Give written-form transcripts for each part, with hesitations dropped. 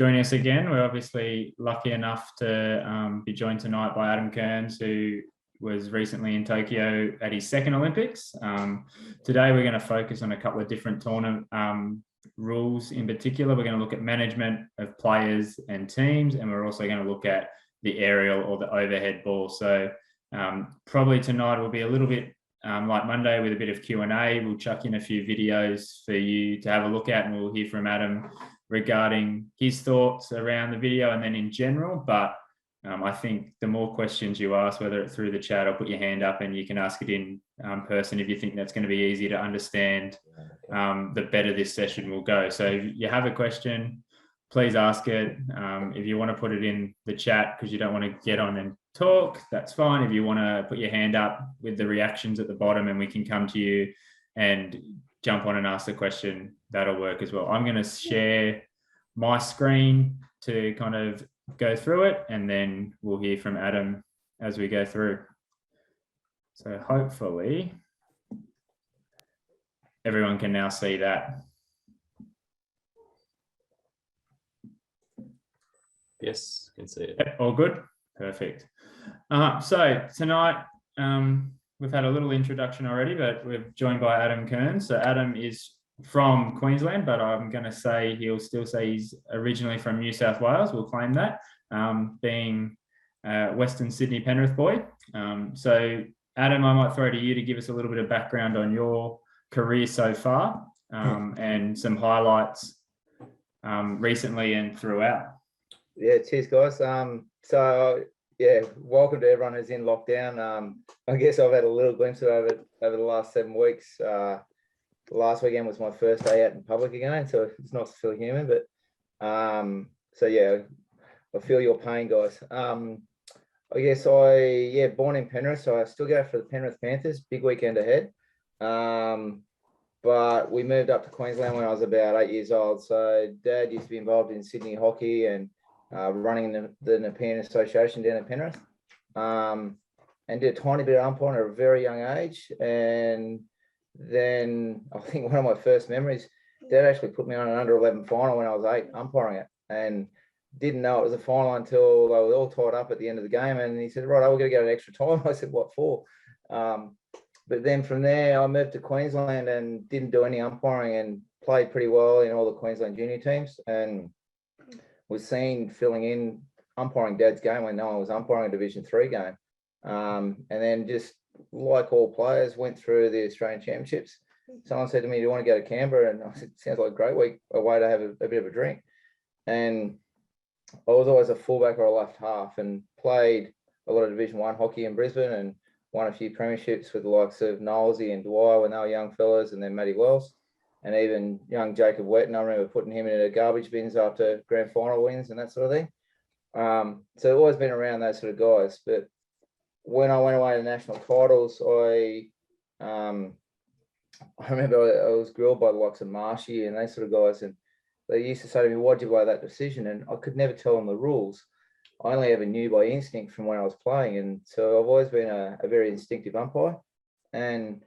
joining us again. We're obviously lucky enough to be joined tonight by Adam Kearns, who was recently in Tokyo at his second Olympics. Today, we're going to focus on a couple of different tournament rules. In particular, we're going to look at management of players and teams, and we're also going to look at the aerial or the overhead ball. So probably tonight will be a little bit like Monday with a bit of Q&A. We'll chuck in a few videos for you to have a look at, and we'll hear from Adam regarding his thoughts around the video and then in general. But I think the more questions you ask, whether it's through the chat or put your hand up, and you can ask it in person if you think that's going to be easy to understand, the better this session will go. So if you have a question, please ask it. If you want to put it in the chat because you don't want to get on and talk, that's fine. If you want to put your hand up with the reactions at the bottom and we can come to you and jump on and ask the question, that'll work as well. I'm going to share my screen to kind of go through it, and then we'll hear from Adam as we go through. So hopefully everyone can now see that. Yes, can see it. Yep, all good. Perfect. So tonight, we've had a little introduction already, but we're joined by Adam Kearns. So Adam is from Queensland, but I'm going to say he'll still say he's originally from New South Wales. We'll claim that, being Western Sydney Penrith boy. So Adam, I might throw to you to give us a little bit of background on your career so far, and some highlights recently and throughout. Yeah, cheers guys. So yeah, welcome to everyone who's in lockdown. I guess I've had a little glimpse of it over the last 7 weeks. Last weekend was my first day out in public again, so it's nice to feel human. But so yeah, I feel your pain, guys. I guess born in Penrith, so I still go for the Penrith Panthers. Big weekend ahead. But we moved up to Queensland when I was about 8 years old. So Dad used to be involved in Sydney hockey and running the Nepean Association down in Penrith, and did a tiny bit of umpiring at a very young age. And then I think one of my first memories, Dad actually put me on an under-11 final when I was 8, umpiring it, and didn't know it was a final until they were all tied up at the end of the game. And he said, right, we're going to get an extra time. I said, what for? But then from there, I moved to Queensland and didn't do any umpiring and played pretty well in all the Queensland junior teams, and was seen filling in umpiring Dad's game when no one was umpiring a Division 3 game. And then just like all players, went through the Australian Championships. Someone said to me, do you want to go to Canberra? And I said, sounds like a great week, a way to have a bit of a drink. And I was always a fullback or a left half, and played a lot of Division 1 hockey in Brisbane, and won a few premierships with the likes of Knowlesy and Dwyer when they were young fellas, and then Matty Wells, and even young Jacob Wetton. I remember putting him in the garbage bins after grand final wins and that sort of thing. So I've always been around those sort of guys. But when I went away to national titles, I remember I was grilled by the likes of Marshy and those sort of guys, and they used to say to me, why'd you weigh that decision? And I could never tell them the rules. I only ever knew by instinct from when I was playing. And so I've always been a very instinctive umpire, and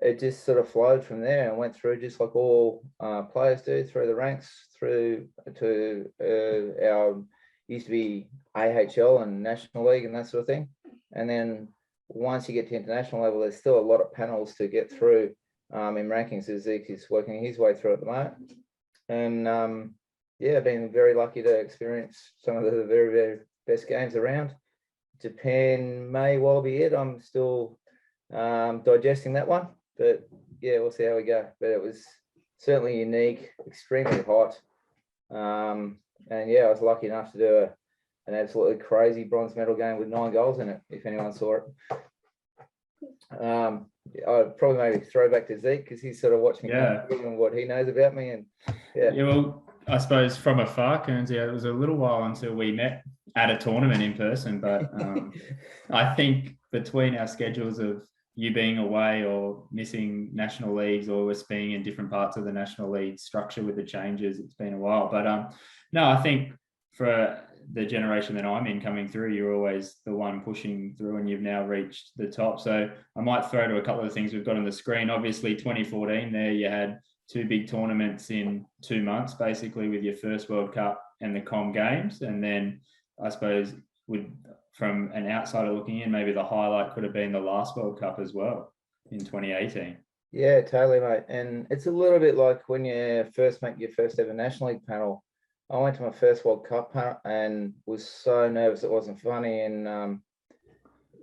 it just sort of flowed from there and went through just like all players do, through the ranks, through to our used to be AHL and National League and that sort of thing. And then once you get to international level, there's still a lot of panels to get through in rankings, as Zeke is working his way through at the moment. And yeah, been very lucky to experience some of the very, very best games around. Japan may well be it. I'm still digesting that one, but yeah, we'll see how we go. But it was certainly unique, extremely hot. And yeah, I was lucky enough to do an absolutely crazy bronze medal game with 9 goals in it, if anyone saw it. I'd probably maybe throw back to Zeke, because he's sort of watching and what he knows about me. And yeah, well, I suppose from afar, Kearns, it was a little while until we met at a tournament in person, but I think between our schedules of you being away or missing national leagues, or us being in different parts of the national league structure with the changes, it's been a while. But no, I think for the generation that I'm in coming through, you're always the one pushing through, and you've now reached the top. So I might throw to a couple of things we've got on the screen. Obviously 2014 there, you had 2 big tournaments in 2 months, basically, with your first World Cup and the Com Games. And then I suppose from an outsider looking in, maybe the highlight could have been the last World Cup as well in 2018. Yeah, totally, mate. And it's a little bit like when you first make your first ever National League panel. I went to my first World Cup panel and was so nervous it wasn't funny. And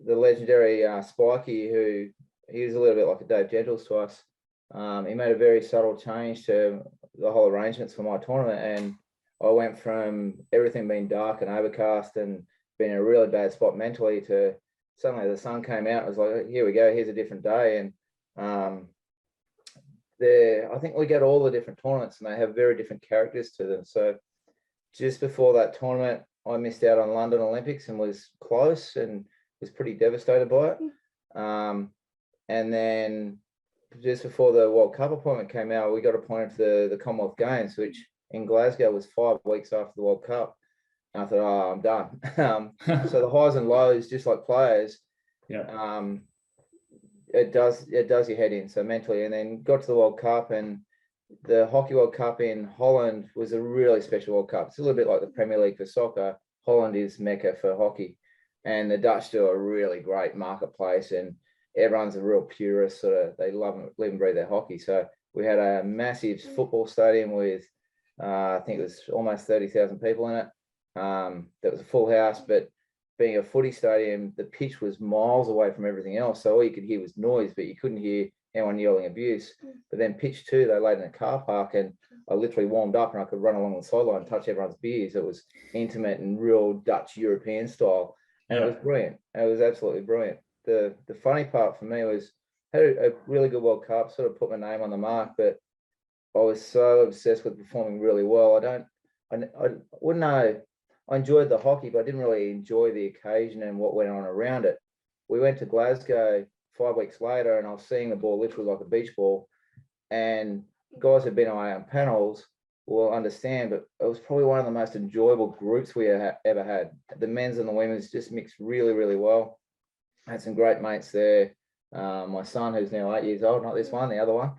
the legendary Spikey, he was a little bit like a Dave Gentles to us. He made a very subtle change to the whole arrangements for my tournament. And I went from everything being dark and overcast and being in a really bad spot mentally to suddenly the sun came out. It was like, here we go, here's a different day. And I think we get all the different tournaments and they have very different characters to them. So just before that tournament, I missed out on London Olympics and was close and was pretty devastated by it. And then just before the World Cup appointment came out, we got appointed to the Commonwealth Games, which in Glasgow was 5 weeks after the World Cup. And I thought, oh, I'm done. So the highs and lows, just like players, it does your head in, so mentally. And then got to the World Cup, and the Hockey World Cup in Holland was a really special World Cup. It's a little bit like the Premier League for soccer. Holland is Mecca for hockey, and the Dutch do a really great marketplace, and everyone's a real purist, sort of, they live and breathe their hockey. So we had a massive football stadium with, I think it was almost 30,000 people in it. That was a full house, but being a footy stadium, the pitch was miles away from everything else. So all you could hear was noise, but you couldn't hear anyone yelling abuse. But then pitch 2, they laid in a car park, and I literally warmed up and I could run along the sideline and touch everyone's beers. It was intimate and real Dutch European style. And it was brilliant. It was absolutely brilliant. The funny part for me was I had a really good World Cup, sort of put my name on the mark, but I was so obsessed with performing really well. I wouldn't know. I enjoyed the hockey, but I didn't really enjoy the occasion and what went on around it. We went to Glasgow 5 weeks later, and I was seeing the ball literally like a beach ball. And guys who've been on our panels will understand, but it was probably one of the most enjoyable groups we ever had. The men's and the women's just mixed really, really well. I had some great mates there. My son, who's now 8 years old, not this one, the other one.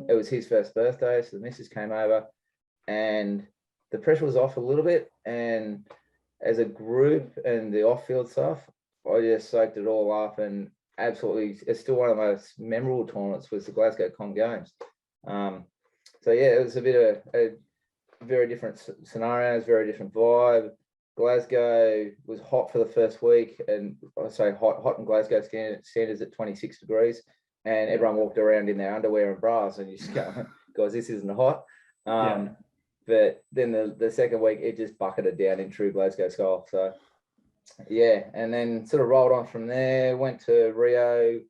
It was his first birthday, so the missus came over, and the pressure was off a little bit. And as a group and the off-field stuff, I just soaked it all up, and absolutely, it's still one of the most memorable tournaments was the Glasgow Com Games. So yeah, it was a bit of a very different scenarios, very different vibe. Glasgow was hot for the first week, and I say hot in Glasgow standards at 26 degrees, and everyone walked around in their underwear and bras, and you just go, guys, this isn't hot. But then the second week, it just bucketed down in true Glasgow style. So yeah, and then sort of rolled on from there, went to Rio,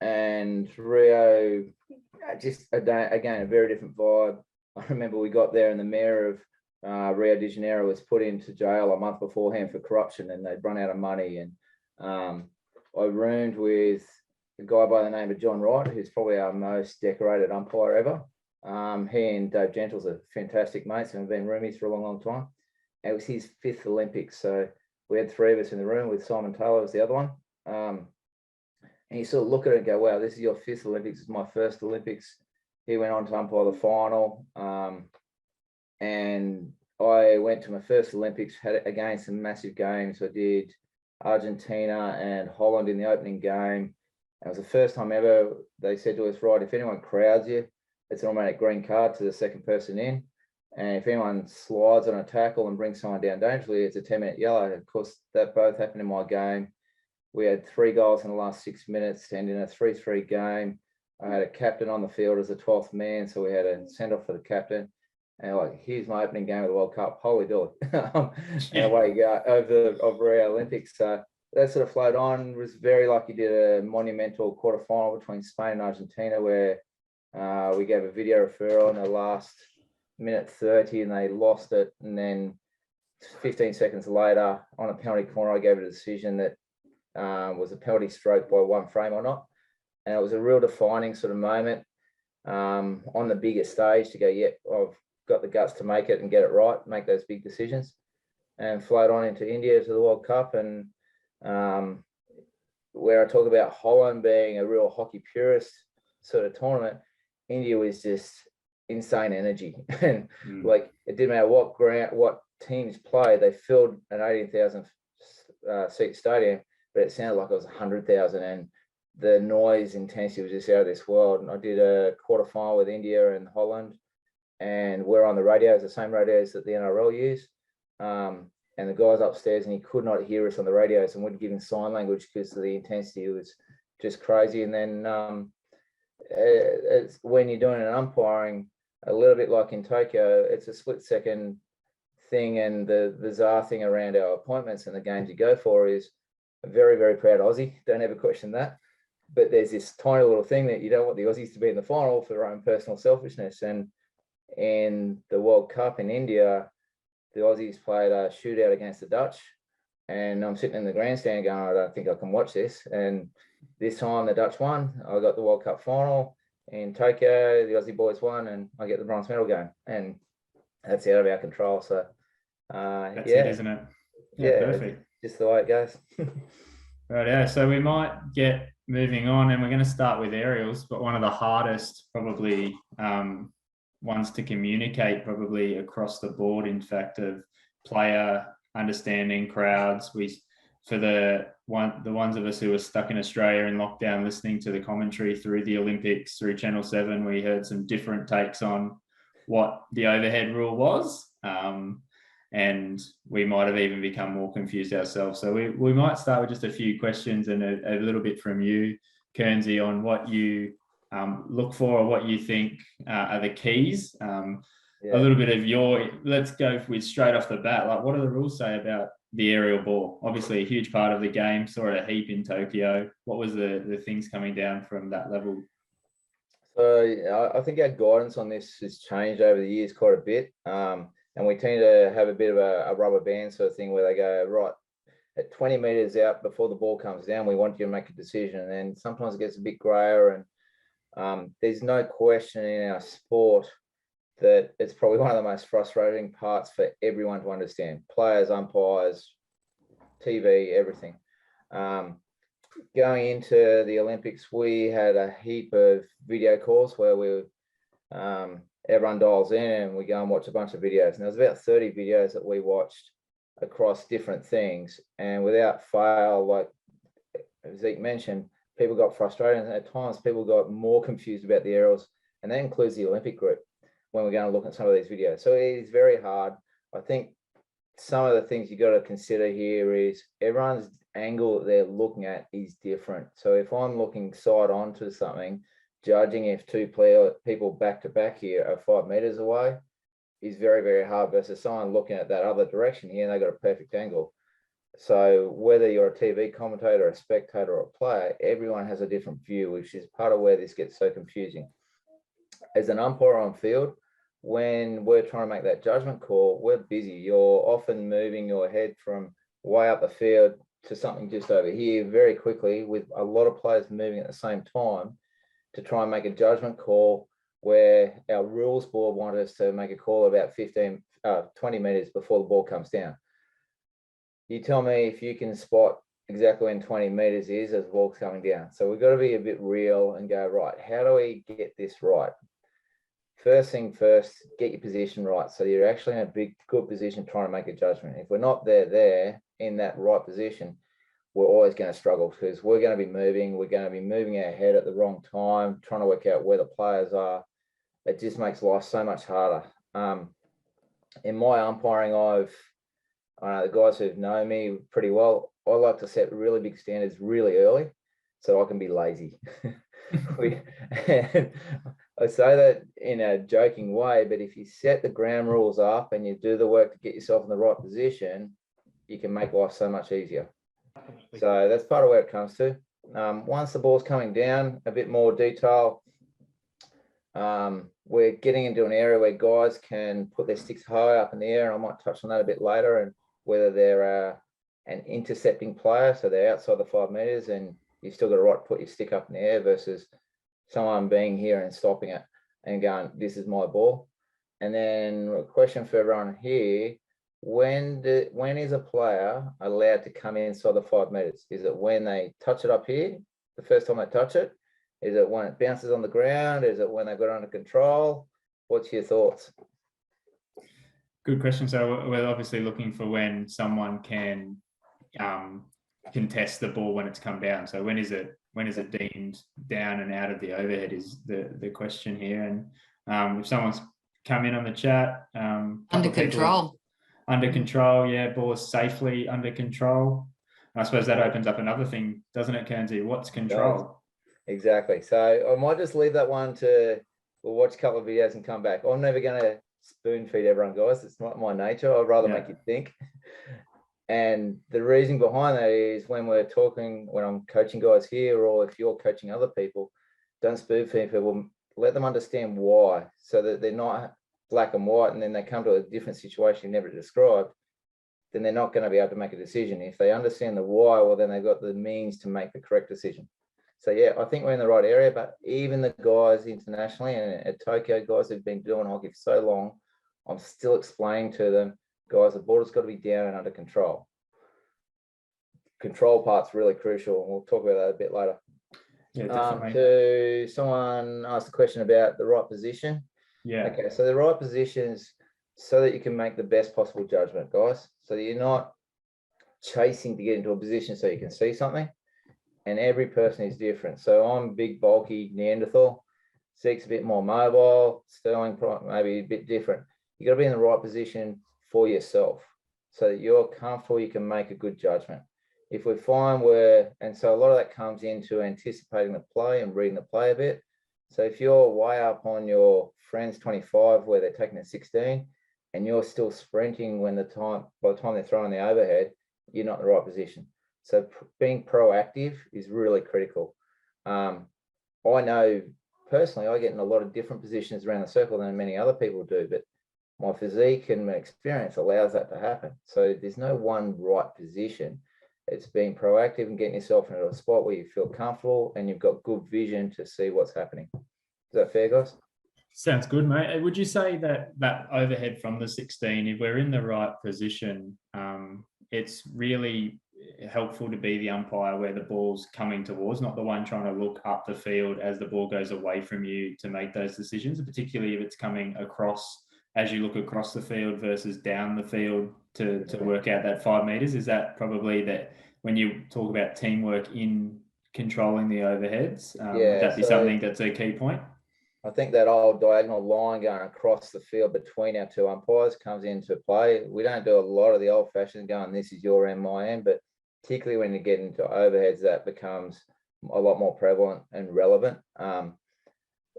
and Rio, just again, a very different vibe. I remember we got there and the mayor of Rio de Janeiro was put into jail a month beforehand for corruption, and they'd run out of money. And I roomed with a guy by the name of John Wright, who's probably our most decorated umpire ever. He and Dave Gentles are fantastic mates and have been roomies for a long, long time. It was his 5th Olympics. So we had 3 of us in the room, with Simon Taylor was the other one. And you sort of look at it and go, wow, this is your 5th Olympics. It's my first Olympics. He went on to umpire the final. And I went to my first Olympics, had again some massive games. I did Argentina and Holland in the opening game. It was the first time ever they said to us, right, if anyone crowds you, it's an automatic green card to the second person in. And if anyone slides on a tackle and brings someone down dangerously, it's a 10-minute yellow. Of course, that both happened in my game. We had 3 goals in the last 6 minutes, and in a 3-3 game, I had a captain on the field as the 12th man, so we had a send-off for the captain. And like, here's my opening game of the World Cup. Holy dooly. And away you go of Rio Olympics. So that sort of flowed on. Was very lucky, did a monumental quarterfinal between Spain and Argentina, where we gave a video referral in the last minute 30 and they lost it. And then 15 seconds later, on a penalty corner, I gave a decision that was a penalty stroke by 1 frame or not. And it was a real defining sort of moment on the biggest stage to go, yep, I've got the guts to make it and get it right, make those big decisions. And flowed on into India to the World Cup. And where I talk about Holland being a real hockey purist sort of tournament, India was just insane energy. And like, it didn't matter what teams played, they filled an 18,000 seat stadium, but it sounded like it was 100,000, and the noise intensity was just out of this world. And I did a quarterfinal with India and Holland, and we're on the radios, the same radios that the NRL use. And the guy's upstairs, and he could not hear us on the radios, and we'd give him sign language because of the intensity. It was just crazy. And then it's when you're doing an umpiring, a little bit like in Tokyo, it's a split second thing. And the bizarre thing around our appointments and the games you go for is a very, very proud Aussie. Don't ever question that. But there's this tiny little thing that you don't want the Aussies to be in the final for their own personal selfishness. And in the World Cup in India, the Aussies played a shootout against the Dutch, and I'm sitting in the grandstand going, I don't think I can watch this. And this time the Dutch won. I got the World Cup final in Tokyo. The Aussie boys won, and I get the bronze medal game. And that's out of our control. So That's yeah, it, isn't it? Yeah, Perfect. Just the way it goes. Right, yeah. So we might get moving on, and we're going to start with aerials, but one of the hardest probably ones to communicate probably across the board, in fact, of player understanding, crowds. For the ones of us who were stuck in Australia in lockdown, listening to the commentary through the Olympics, through Channel 7, we heard some different takes on what the overhead rule was. And we might have even become more confused ourselves. So we might start with just a few questions and a little bit from you, Kearnsy, on what you look for or what you think are the keys. A little bit of let's go with straight off the bat. Like, what do the rules say about the aerial ball? Obviously a huge part of the game, saw it a heap in Tokyo. What was the things coming down from that level? So I think our guidance on this has changed over the years quite a bit. And we tend to have a bit of a rubber band sort of thing where they go, right, at 20 meters out before the ball comes down, we want you to make a decision. And then sometimes it gets a bit grayer, and there's no question in our sport that it's probably one of the most frustrating parts for everyone to understand. Players, umpires, TV, everything. Going into the Olympics, we had a heap of video calls where everyone dials in and we go and watch a bunch of videos. And there was about 30 videos that we watched across different things. And without fail, like Zeke mentioned, people got frustrated, and at times people got more confused about the aerials, and that includes the Olympic group when we're going to look at some of these videos. So it is very hard. I think some of the things you got to consider here is everyone's angle that they're looking at is different. So if I'm looking side on to something, judging if two people back to back here are 5 meters away is very, very hard versus someone looking at that other direction here and they got a perfect angle. So whether you're a TV commentator, a spectator, or a player, everyone has a different view, which is part of where this gets so confusing. As an umpire on field, when we're trying to make that judgment call, we're busy. You're often moving your head from way up the field to something just over here very quickly, with a lot of players moving at the same time to try and make a judgment call, where our rules board want us to make a call about 20 meters before the ball comes down. You tell me if you can spot exactly when 20 meters is as the ball's coming down. So we've got to be a bit real and go, right, how do we get this right? First thing first, get your position right. So you're actually in a good position trying to make a judgment. If we're not there in that right position, we're always going to struggle, because we're going to be moving. We're going to be moving our head at the wrong time, trying to work out where the players are. It just makes life so much harder. In my umpiring, the guys who've known me pretty well, I like to set really big standards really early so I can be lazy. I say that in a joking way, but if you set the ground rules up and you do the work to get yourself in the right position, you can make life so much easier. So that's part of where it comes to. Once the ball's coming down, a bit more detail. We're getting into an area where guys can put their sticks high up in the air, and I might touch on that a bit later, and whether they're an intercepting player, so they're outside the 5 meters and you've still got a right to put your stick up in the air, versus someone being here and stopping it and going, this is my ball. And then a question for everyone here, when is a player allowed to come inside the 5 meters? Is it when they touch it up here, the first time they touch it? Is it when it bounces on the ground? Is it when they've got it under control? What's your thoughts? Good question. So we're obviously looking for when someone can contest the ball when it's come down. So when is it deemed down and out of the overhead is the question here. And if someone's come in on the chat, Under control. Under control, yeah, ball is safely under control. And I suppose that opens up another thing, doesn't it, Kearnsy? What's control? Exactly. So I might just leave that one we'll watch a couple of videos and come back. I'm never going to spoon feed everyone, guys. It's not my nature. I'd rather make you think. And the reason behind that is when I'm coaching guys here, or if you're coaching other people, don't spoon feed people. Let them understand why, so that they're not black and white, and then they come to a different situation you never described, then they're not going to be able to make a decision. If they understand the why, well, then they've got the means to make the correct decision. So yeah, I think we're in the right area, but even the guys internationally and at Tokyo, guys who've been doing hockey for so long, I'm still explaining to them, guys, the border's got to be down and under control. Control part's really crucial, and we'll talk about that a bit later. Yeah, definitely. So someone asked a question about the right position. Yeah. Okay, so the right positions so that you can make the best possible judgment, guys. So you're not chasing to get into a position so you can see something. And every person is different. So I'm big, bulky Neanderthal. Zeke's a bit more mobile. Sterling maybe a bit different. You got to be in the right position for yourself so that you're comfortable, you can make a good judgment. If we find and so a lot of that comes into anticipating the play and reading the play a bit. So if you're way up on your friend's 25 where they're taking a 16 and you're still sprinting by the time they're throwing the overhead, you're not in the right position. So being proactive is really critical. I know personally I get in a lot of different positions around the circle than many other people do, but my physique and my experience allows that to happen. So there's no one right position. It's being proactive and getting yourself into a spot where you feel comfortable and you've got good vision to see what's happening. Is that fair, guys? Sounds good, mate. Would you say that overhead from the 16, if we're in the right position, it's really helpful to be the umpire where the ball's coming towards, not the one trying to look up the field as the ball goes away from you to make those decisions, particularly if it's coming across as you look across the field versus down the field to work out that 5 meters? Is that probably that when you talk about teamwork in controlling the overheads, would that be something that's a key point? I think that old diagonal line going across the field between our two umpires comes into play. We don't do a lot of the old fashioned going, this is your end, my end, but particularly when you get into overheads, that becomes a lot more prevalent and relevant.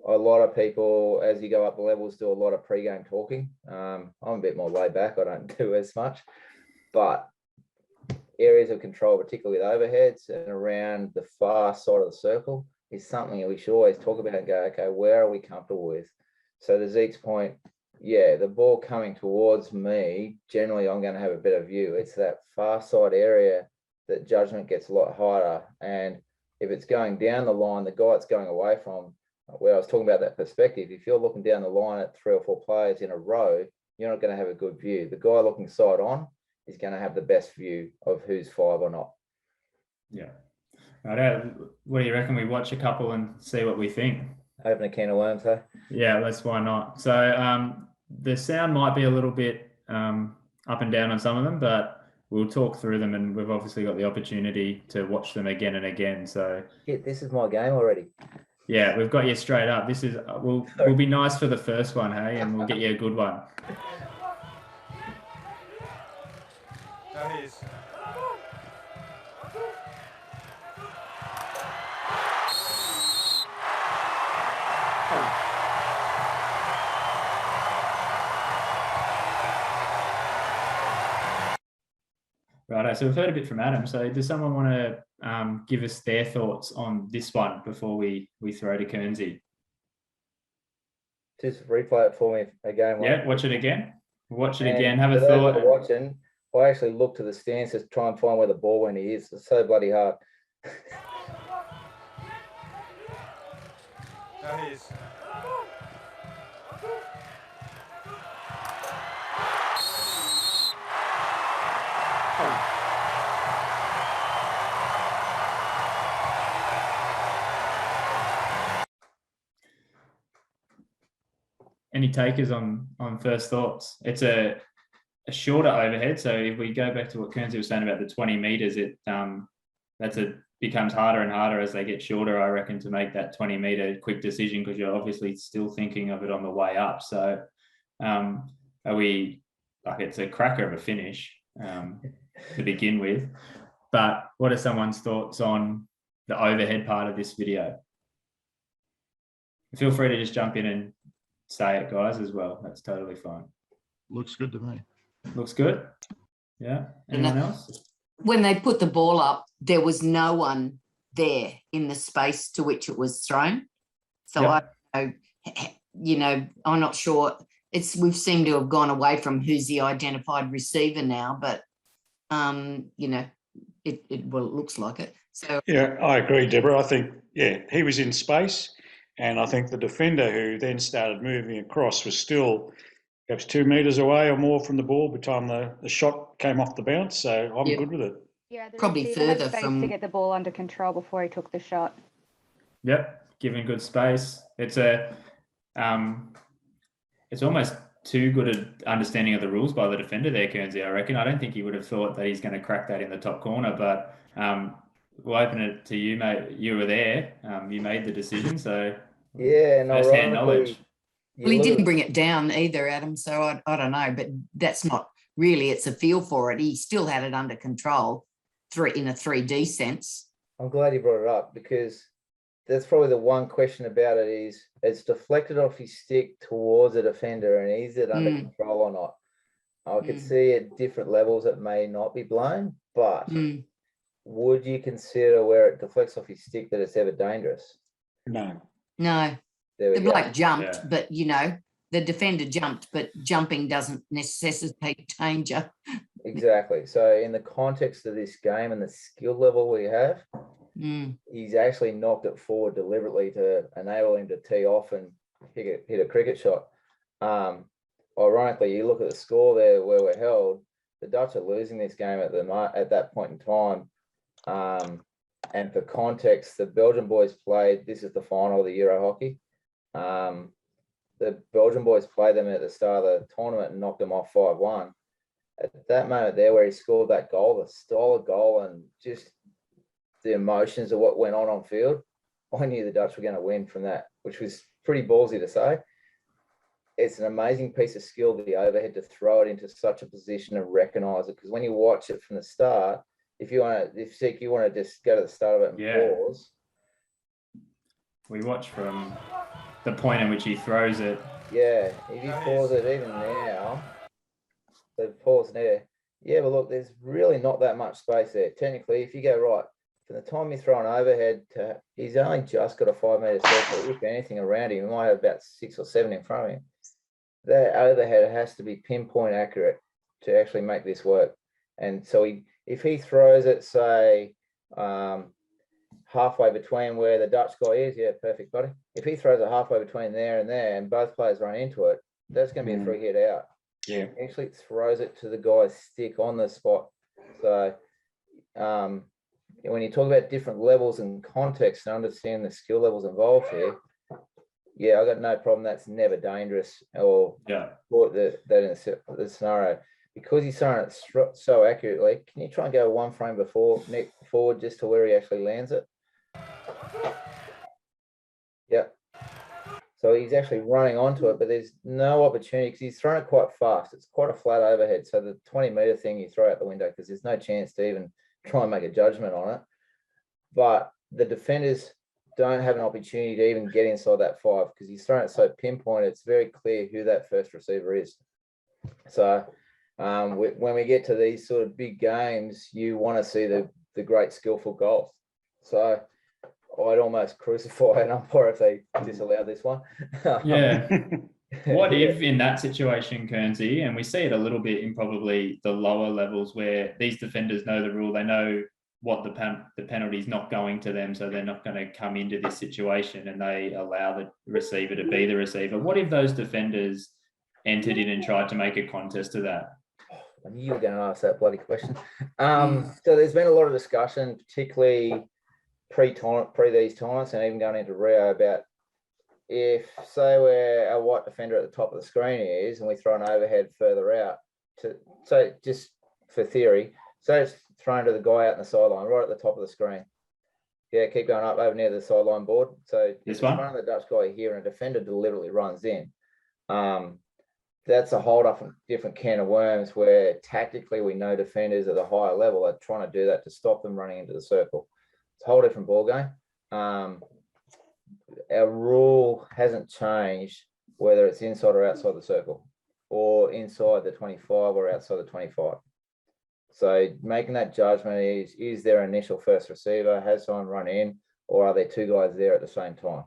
A lot of people, as you go up the levels, do a lot of pre-game talking. I'm a bit more laid back. I don't do as much, but areas of control, particularly with overheads and around the far side of the circle, is something that we should always talk about and go, okay, where are we comfortable with? So to Zeke's point, yeah, the ball coming towards me, generally I'm going to have a better view. It's that far side area that judgment gets a lot harder. And if it's going down the line, the guy it's going away from, where I was talking about that perspective, if you're looking down the line at 3 or 4 players in a row, you're not going to have a good view. The guy looking side on is going to have the best view of who's 5 or not. Yeah. Right. What do you reckon? We watch a couple and see what we think. Open a can of worms, huh? Yeah, why not? So the sound might be a little bit up and down on some of them, but we'll talk through them, and we've obviously got the opportunity to watch them again and again. So shit, this is my game already. Yeah, we've got you straight up. This is we'll be nice for the first one, hey, and we'll get you a good one. Right, so we've heard a bit from Adam. So does someone want to give us their thoughts on this one before we throw to Kearnsy? Just replay it for me again. Yeah, watch it again. Watch it again. And Have a for those thought. that are watching, I actually look to the stands to try and find where the ball went. He is. It's so bloody hard. any takers on first thoughts? It's a shorter overhead. So if we go back to what Kearns was saying about the 20 meters, it becomes harder and harder as they get shorter, I reckon, to make that 20 meter quick decision, because you're obviously still thinking of it on the way up. So are we, like, it's a cracker of a finish to begin with, but what are someone's thoughts on the overhead part of this video? Feel free to just jump in and say it, guys, as well. That's totally fine. Looks good to me. Looks good. Yeah. Anyone else? When they put the ball up, there was no one there in the space to which it was thrown. So Yep. I'm not sure. We've seemed to have gone away from who's the identified receiver now, but it looks like it. So Yeah, I agree, Deborah. I think, he was in space, and I think the defender who then started moving across was still perhaps 2 metres away or more from the ball by the time the shot came off the bounce. So I'm good with it. Yeah, the Probably receiver had further space from- to get the ball under control before he took the shot. Yep. Given good space. It's almost too good an understanding of the rules by the defender there, Kearnsy, I reckon. I don't think he would have thought that he's going to crack that in the top corner, but we'll open it to you, mate. You were there. You made the decision, so Yeah, no, first-hand knowledge. Well, he didn't bring it down either, Adam, so I don't know, but that's not really, it's a feel for it. He still had it under control in a 3D sense. I'm glad you brought it up, because that's probably the one question about it is it's deflected off his stick towards the defender, and is it under control or not? I could see at different levels it may not be blown, but would you consider where it deflects off his stick that it's ever dangerous? No. No, There we the go. bloke jumped, Yeah. but the defender jumped, but jumping doesn't necessitate danger. Exactly. So in the context of this game and the skill level we have, he's actually knocked it forward deliberately to enable him to tee off and hit a cricket shot. Ironically, you look at the score there where we're held, the Dutch are losing this game at that point in time. And for context, the Belgian boys played, this is the final of the Euro hockey. The Belgian boys played them at the start of the tournament and knocked them off 5-1. At that moment there where he scored that goal, the style of goal and just the emotions of what went on field, I knew the Dutch were going to win from that, which was pretty ballsy to say. It's an amazing piece of skill, the overhead, to throw it into such a position and recognise it. Because when you watch it from the start, if you want to just go to the start of it and pause. We watch from the point in which he throws it. Yeah, if you pause it even now, the pause there. Yeah, but look, there's really not that much space there. Technically, if you go right, from the time you throw an overhead to, he's only just got a 5 metre circle. If anything around him, he might have about 6 or 7 in front of him. That overhead has to be pinpoint accurate to actually make this work. And so if he throws it, say, halfway between where the Dutch guy is, yeah, perfect, buddy. If he throws it halfway between there and both players run into it, that's going to be a free hit out. Yeah. He actually throws it to the guy's stick on the spot. So when you talk about different levels and context and understand the skill levels involved here, yeah, I got no problem. That's never dangerous or that in the scenario. Because he's throwing it so accurately, can you try and go one frame forward just to where he actually lands it? Yep. So he's actually running onto it, but there's no opportunity because he's thrown it quite fast. It's quite a flat overhead. So the 20 metre thing you throw out the window because there's no chance to even try and make a judgment on it. But the defenders don't have an opportunity to even get inside that 5 because he's thrown it so pinpoint. It's very clear who that first receiver is. So when we get to these sort of big games, you want to see the great skillful goals. So I'd almost crucify an umpire if they disallow this one. Yeah. What if in that situation, Kearnsy, and we see it a little bit in probably the lower levels where these defenders know the rule, they know what the penalty is not going to them, so they're not going to come into this situation and they allow the receiver to be the receiver. What if those defenders entered in and tried to make a contest of that? I knew you were going to ask that bloody question. So there's been a lot of discussion, particularly pre these tournaments and even going into Rio about if say where our white defender at the top of the screen is, and we throw an overhead further out so just for theory, so it's thrown to the guy out in the sideline, right at the top of the screen. Yeah, keep going up over near the sideline board. So This it's one? front of the Dutch guy here, and a defender deliberately runs in. That's a whole different can of worms where tactically we know defenders at a higher level are trying to do that to stop them running into the circle. It's a whole different ball game. Our rule hasn't changed whether it's inside or outside the circle, or inside the 25 or outside the 25. So making that judgment is their initial first receiver, has someone run in, or are there two guys there at the same time?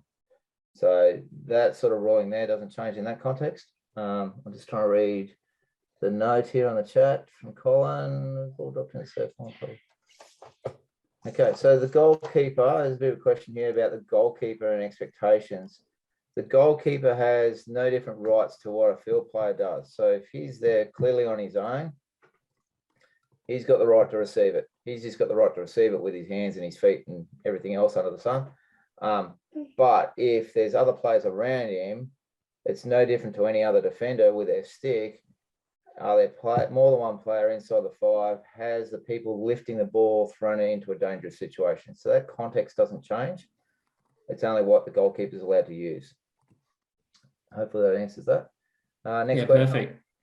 So that sort of ruling there doesn't change in that context. I'm just trying to read the note here on the chat from Colin. Okay, so the goalkeeper, there's a bit of a question here about the goalkeeper and expectations. The goalkeeper has no different rights to what a field player does. So if he's there clearly on his own, he's got the right to receive it. He's just got the right to receive it with his hands and his feet and everything else under the sun. But if there's other players around him, it's no different to any other defender with their stick. Are there more than one player inside the 5? Has the people lifting the ball thrown it into a dangerous situation? So that context doesn't change. It's only what the goalkeeper is allowed to use. Hopefully that answers that. Next question.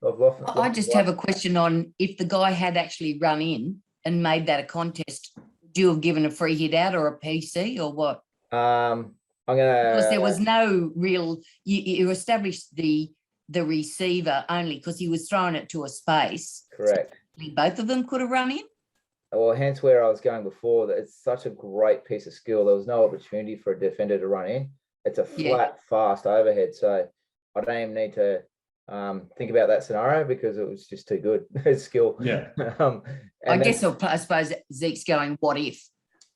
Perfect. I just have a question on if the guy had actually run in and made that a contest, would you have given a free hit out or a PC or what? Because there was no real, you established the receiver only because he was throwing it to a space. Correct. So both of them could have run in? Well, hence where I was going before, that it's such a great piece of skill. There was no opportunity for a defender to run in. It's a flat, fast overhead. So I don't even need to think about that scenario because it was just too good. It's skill. Yeah. I suppose Zeke's going, what if?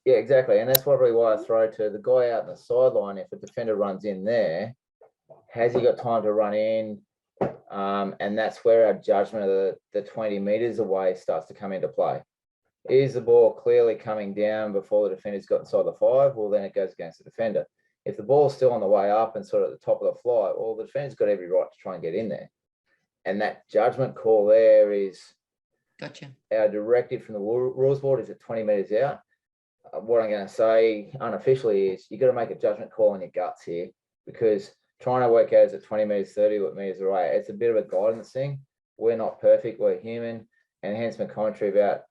Yeah, exactly. And that's probably why I throw to the guy out in the sideline. If a defender runs in there, has he got time to run in? And that's where our judgment of the 20 meters away starts to come into play. Is the ball clearly coming down before the defender's got inside the 5? Well, then it goes against the defender. If the ball's still on the way up and sort of at the top of the flight, well, the defender's got every right to try and get in there. And that judgment call there is our directive from the rules board is at 20 meters out. What I'm going to say unofficially is you've got to make a judgment call on your guts here, because trying to work out is at 20 meters, 30 meters away. It's a bit of a guidance thing. We're not perfect. We're human. And hence my commentary about,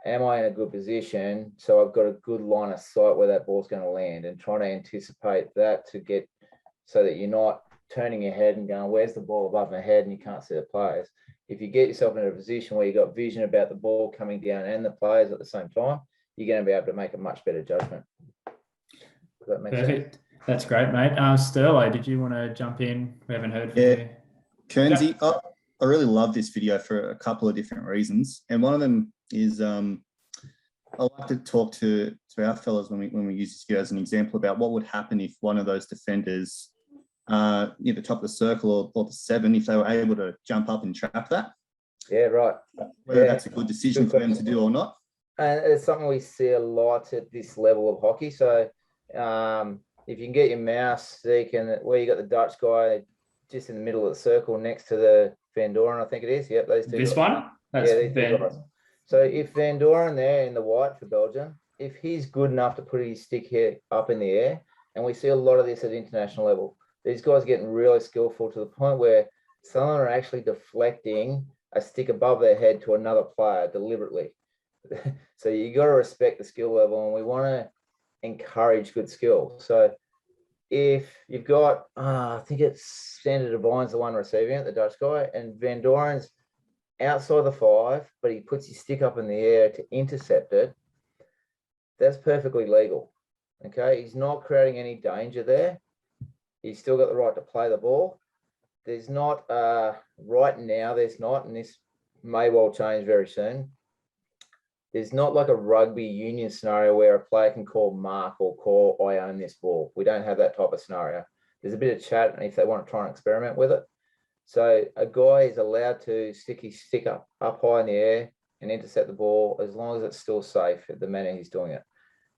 am I in a good position? So I've got a good line of sight where that ball's going to land, and trying to anticipate that to get so that you're not turning your head and going, where's the ball above my head? And you can't see the players. If you get yourself in a position where you've got vision about the ball coming down and the players at the same time, you're going to be able to make a much better judgment. Does that make sense? That's great, mate. Sterlo, did you want to jump in? We haven't heard from you. Kearnsy, I really love this video for a couple of different reasons. And one of them is I like to talk to our fellas when we use this video as an example about what would happen if one of those defenders near the top of the circle or the 7, if they were able to jump up and trap that. Yeah, right. Whether that's a good decision for them to do or not. And it's something we see a lot at this level of hockey. So if you can get your mouse, Zeke, and where you got the Dutch guy just in the middle of the circle next to the Van Doren, I think it is. Yep, those two. This guys. one? That's these two guys. So if Van Doren there in the white for Belgium, if he's good enough to put his stick here up in the air, and we see a lot of this at international level, these guys are getting really skillful to the point where some of them are actually deflecting a stick above their head to another player deliberately. So you got to respect the skill level, and we want to encourage good skill. So if you've got, I think it's Sander Devine's the one receiving it, the Dutch guy, and Van Doren's outside the 5, but he puts his stick up in the air to intercept it, that's perfectly legal. Okay, he's not creating any danger there. He's still got the right to play the ball. There's not, right now, there's not, and this may well change very soon. There's not like a rugby union scenario where a player can call mark or call I own this ball. We don't have that type of scenario. There's a bit of chat, and if they want to try and experiment with it. So a guy is allowed to stick his stick up high in the air and intercept the ball as long as it's still safe at the manner he's doing it.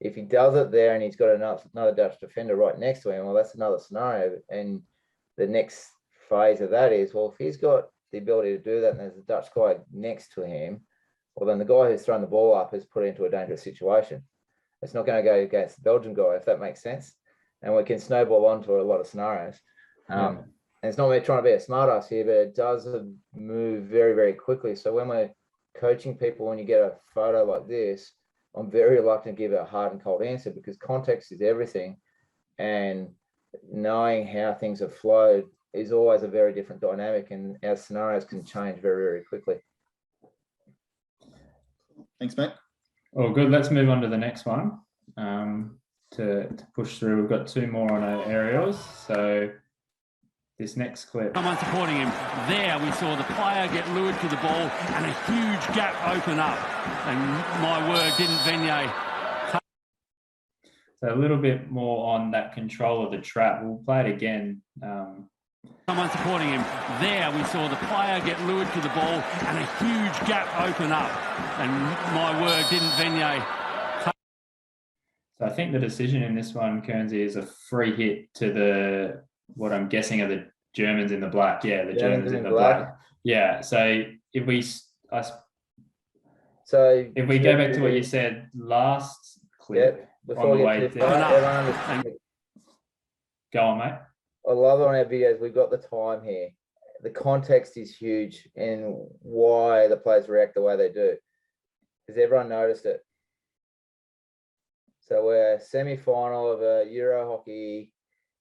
If he does it there and he's got another Dutch defender right next to him, well, that's another scenario. And the next phase of that is, well, if he's got the ability to do that and there's a Dutch guy next to him, well, then the guy who's thrown the ball up is put into a dangerous situation. It's not going to go against the Belgian guy, if that makes sense. And we can snowball onto a lot of scenarios. And it's not me trying to be a smart ass here, but it does move very, very quickly. So when we're coaching people, when you get a photo like this, I'm very reluctant to give a hard and cold answer because context is everything. And knowing how things have flowed is always a very different dynamic, and our scenarios can change very, very quickly. Thanks, mate. Well, good. Let's move on to the next one to push through. We've got two more on our aerials. So this next clip. Someone supporting him. There we saw the player get lured to the ball and a huge gap open up. And my word, didn't Venier. So a little bit more on that control of the trap. We'll play it again. Someone supporting him. There we saw the player get lured to the ball and a huge gap open up. And my word, didn't Venier. So I think the decision in this one, Kearns, is a free hit to the, what I'm guessing are the Germans in the black. Yeah, the Germans in the black. Yeah. So if we go back to what you said last clip, before we get too far, go on, mate. I love it on our videos. We've got the time here. The context is huge and why the players react the way they do. Has everyone noticed it? So we're semi-final of a Euro hockey.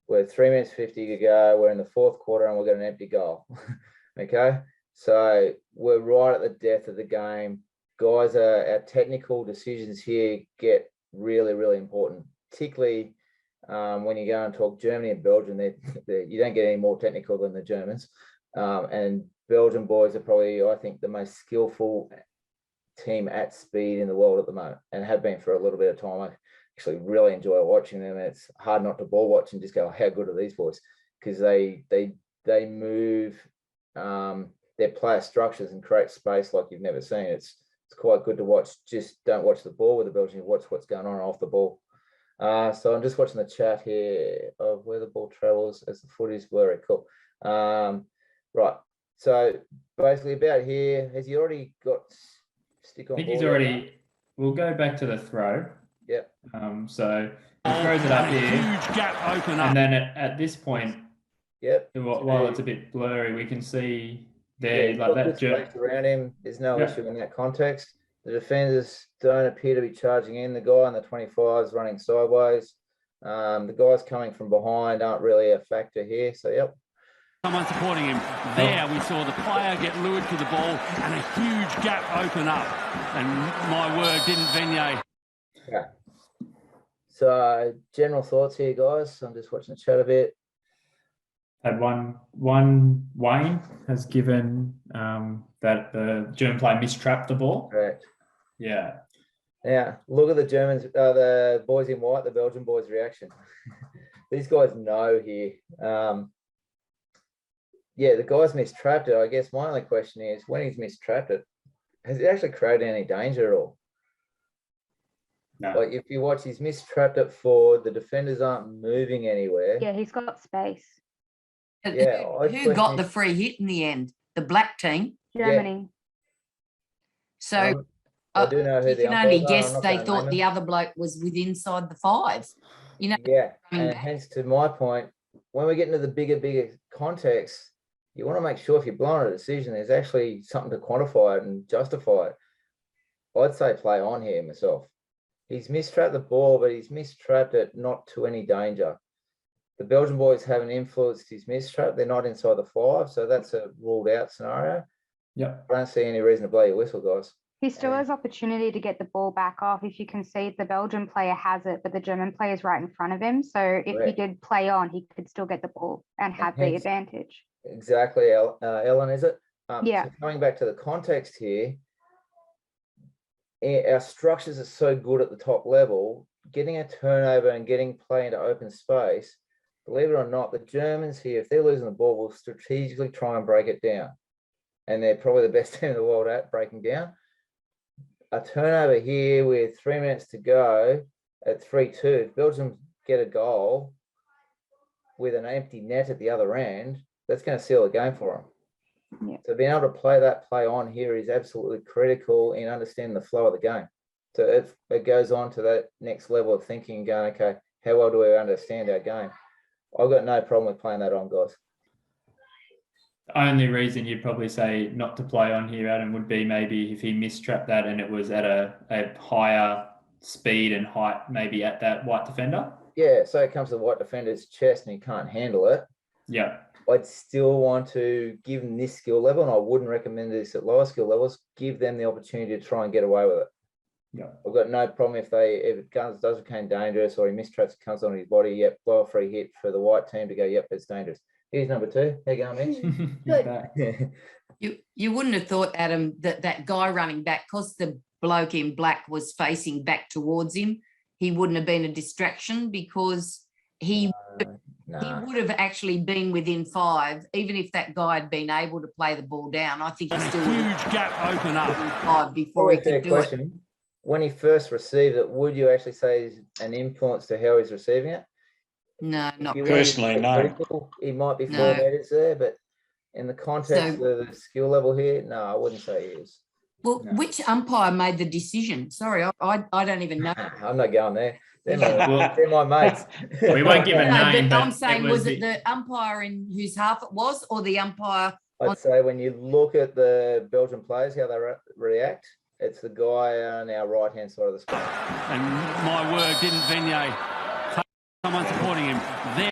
We're 3 minutes 50 to go. We're in the fourth quarter and we've got an empty goal. Okay. So we're right at the death of the game. Guys, our technical decisions here get really, really important, particularly when you go and talk Germany and Belgium. You don't get any more technical than the Germans. And Belgian boys are probably, I think, the most skillful team at speed in the world at the moment, and have been for a little bit of time. I actually really enjoy watching them. It's hard not to ball watch and just go, how good are these boys? Because they move their player structures and create space like you've never seen. It's quite good to watch. Just don't watch the ball with the Belgians, watch what's going on off the ball. So I'm just watching the chat here of where the ball travels as the foot is blurry. Cool. Right. So basically about here, has he already got stick on? I think he's already, we'll go back to the throw. Yep. So he throws it up here. Huge gap open up. And then at this point, yep. While it's a bit blurry, we can see there, like that space around him. There's no issue in that context. The defenders don't appear to be charging in. The guy in the 25 is running sideways. The guys coming from behind aren't really a factor here. So, yep. Someone supporting him. There we saw the player get lured to the ball and a huge gap open up. And my word, didn't Venier. Yeah. So, general thoughts here, guys. I'm just watching the chat a bit. Had one Wayne has given that the German player mistrapped the ball. Correct. Yeah. Now, look at the Germans, the boys in white, the Belgian boys' reaction. These guys know here. Yeah, the guy's mistrapped it. I guess my only question is, when he's mistrapped it, has it actually created any danger at all? No. Like, if you watch, he's mistrapped it forward. The defenders aren't moving anywhere. Yeah, he's got space. Yeah. Who got the free hit in the end? The black team? Germany. So I do know who you the can only umpires are. guess I'm not they gonna thought name the them. other bloke was within inside the 5. You know, Yeah, coming and back. hence to my point, when we get into the bigger context, you want to make sure if you're blowing a decision, there's actually something to quantify it and justify it. I'd say play on here myself. He's mistrapped the ball, but he's mistrapped it not to any danger. The Belgian boys haven't influenced his mistrap. They're not inside the 5, so that's a ruled out scenario. Yep. I don't see any reason to blow your whistle, guys. He still has opportunity to get the ball back off. If you can see, the Belgian player has it, but the German player is right in front of him. So if he did play on, he could still get the ball and have the advantage. Exactly, Ellen, is it? Yeah. So coming back to the context here, our structures are so good at the top level. Getting a turnover and getting play into open space, believe it or not, the Germans here, if they're losing the ball, will strategically try and break it down. And they're probably the best team in the world at breaking down. A turnover here with 3 minutes to go, at 3-2. If Belgium get a goal with an empty net at the other end, that's going to seal the game for them. Yeah. So being able to play on here is absolutely critical in understanding the flow of the game. So it goes on to that next level of thinking and going, okay, how well do we understand our game? I've got no problem with playing that on, guys. The only reason you'd probably say not to play on here, Adam, would be maybe if he mistrapped that and it was at a higher speed and height, maybe at that white defender. Yeah, so it comes to the white defender's chest and he can't handle it. Yeah. I'd still want to give them this skill level, and I wouldn't recommend this at lower skill levels. Give them the opportunity to try and get away with it. Yeah. I've got no problem if it does become dangerous or he mistraps, comes on his body. Yep, blow a free hit for the white team to go, yep, it's dangerous. Here's number 2. How you going, Mitch? You wouldn't have thought, Adam, that guy running back, because the bloke in black was facing back towards him, he wouldn't have been a distraction, because he would have actually been within 5, even if that guy had been able to play the ball down. I think he still would have Huge gap open up. 5 before he could do it. When he first received it, would you actually say is an influence to how he's receiving it? No, not Personally, no. He might be 4 No. meters there, but in the context of the skill level here, no, I wouldn't say he is. Well, No. which umpire made the decision? Sorry, I don't even know. I'm not going there. They're Well, they're my mates. we won't give a No, name, but but I'm saying, it was it the umpire in whose half it was, or the umpire? I'd say when you look at the Belgian players, how they react, it's the guy on our right-hand side of the screen. And my word, didn't Venier take someone supporting him there?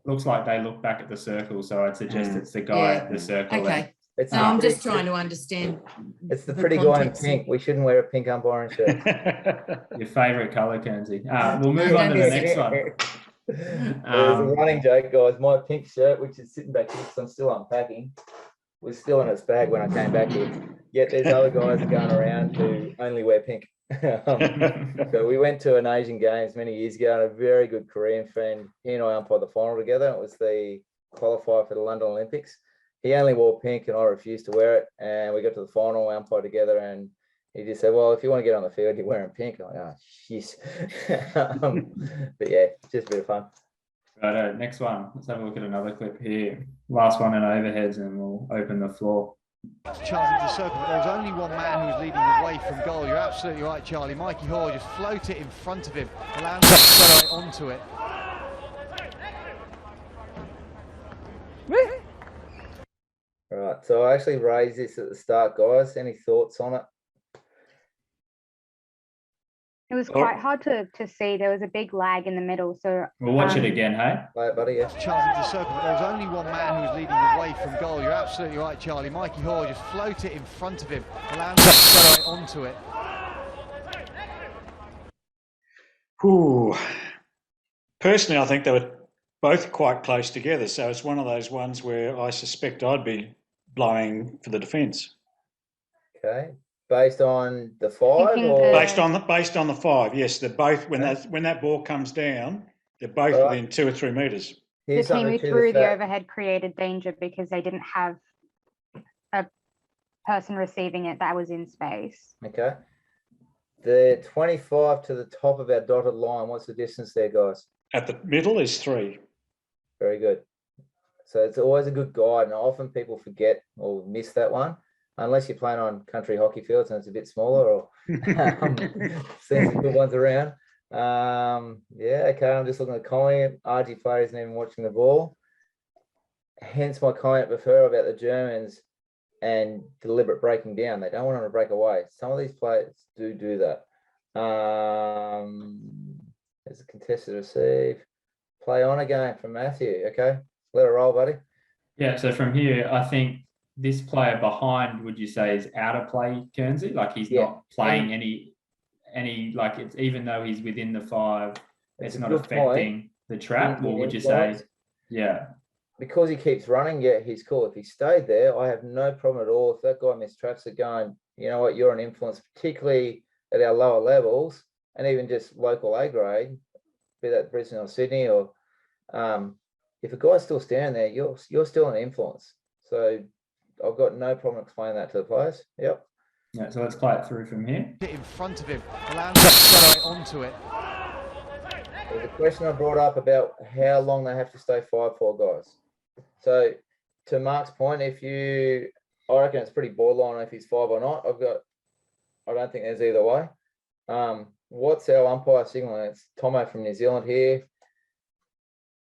looks like they look back at the circle, so I'd suggest it's the guy Yeah. at the circle. Okay. It's No, the I'm just pretty- trying to understand. It's the the pretty guy in context. pink. We shouldn't wear a pink umpiring shirt. Your favourite colour, Kearnsy. We'll move on to the next one. There's a running joke, guys. My pink shirt, which is sitting back here because I'm still unpacking, was still in its bag when I came back here. Yet there's other guys going around who only wear pink. So we went to an Asian Games many years ago, and a very good Korean friend, he and I umpired the final together. It was the qualifier for the London Olympics. He only wore pink and I refused to wear it. And we got to the final, we umpired together, and he just said, well, if you want to get on the field, you're wearing pink. I'm like, oh, jeez. But yeah, just a bit of fun. Right, next one. Let's have a look at another clip here. Last one in overheads, and we'll open the floor. Charging the circle, but there was only one man who was leading away from goal. You're absolutely right, Charlie. Mikey Hall just float it in front of him, allowing him to accelerate onto it. Right, so I actually raised this at the start, guys. Any thoughts on it? It was quite hard to see. There was a big lag in the middle. So We'll watch it again, hey? Play it, buddy, yeah. Charging the circle, but there was only one man who was leading away from goal. You're absolutely right, Charlie. Mikey Hall just float it in front of him, allowing him to accelerate onto it. Ooh. Personally, I think they were both quite close together, so it's one of those ones where I suspect I'd be blowing for the defence. Okay. Based on the 5 Thinking or Based on the 5, yes, they're both when that ball comes down, they're both All right. within 2 or 3 metres. the here's team something who to threw the fact. overhead created danger because they didn't have a person receiving it that was in space. Okay. The 25 to the top of our dotted line, what's the distance there, guys? At the middle is 3. Very good. So it's always a good guide, and often people forget or miss that one, unless you're playing on country hockey fields and it's a bit smaller, or seeing some good ones around. Yeah, okay, I'm just looking at the comment. RG player isn't even watching the ball. Hence my comment before about the Germans and deliberate breaking down. They don't want them to break away. Some of these players do that. There's a contested receive. Play on again from Matthew. Okay, let it roll, buddy. Yeah, so from here, I think this player behind, would you say, is out of play, Kearnsy? Like he's not playing any like it's even though he's within the 5, it's not affecting the trap, or would you say, yeah? Because he keeps running, yeah, he's cool. If he stayed there, I have no problem at all. If that guy mistraps it going, you know what, you're an influence, particularly at our lower levels, and even just local A grade, be that Brisbane or Sydney, or if a guy's still standing there, you're still an influence. So I've got no problem explaining that to the players. Yep. Yeah, so let's play it through from here. In front of him, allowing him to accelerate onto it. There's a question I brought up about how long they have to stay 5-4, guys. So to Mark's point, I reckon it's pretty borderline if he's 5 or not. I don't think there's either way. What's our umpire signaling? It's Tomo from New Zealand here.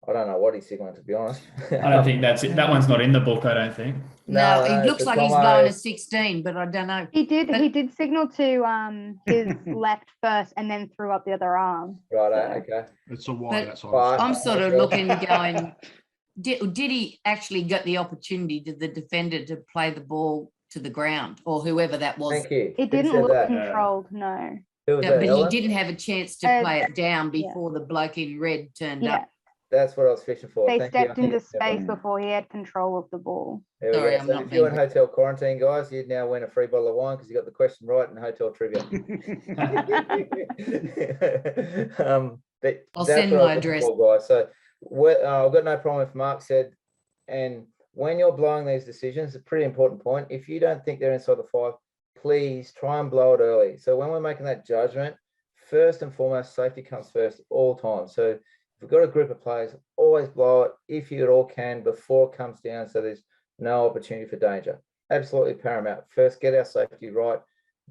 I don't know what he's signaling, to be honest. I don't think that's it. That one's not in the book, I don't think. No, it looks so like he's Tomo- blowing a 16, but I don't know. He did signal to his left first and then threw up the other arm. Right, okay. It's a wide But- outside. But- I'm sort of looking, going, did he actually get the opportunity, did the defender to play the ball to the ground, or whoever that was? Thank you. It Who didn't said look that? controlled, no. Who was No, that, but he Ellen? didn't have a chance to play it down before the bloke in red turned Yeah, up. That's what I was fishing for. they Thank you. stepped into Yeah. space before he had control of the ball. There we Sorry, go. I'm So not if you're in being- hotel quarantine, guys, you'd now win a free bottle of wine because you got the question right in hotel trivia. But I'll that's send what I my was looking address. for, guys. So I've got no problem if Mark said, and when you're blowing these decisions, it's a pretty important point. If you don't think they're inside the 5, please try and blow it early. So when we're making that judgment, first and foremost, safety comes first all time. So if we've got a group of players, always blow it if you at all can before it comes down, so there's no opportunity for danger. Absolutely paramount. First, get our safety right.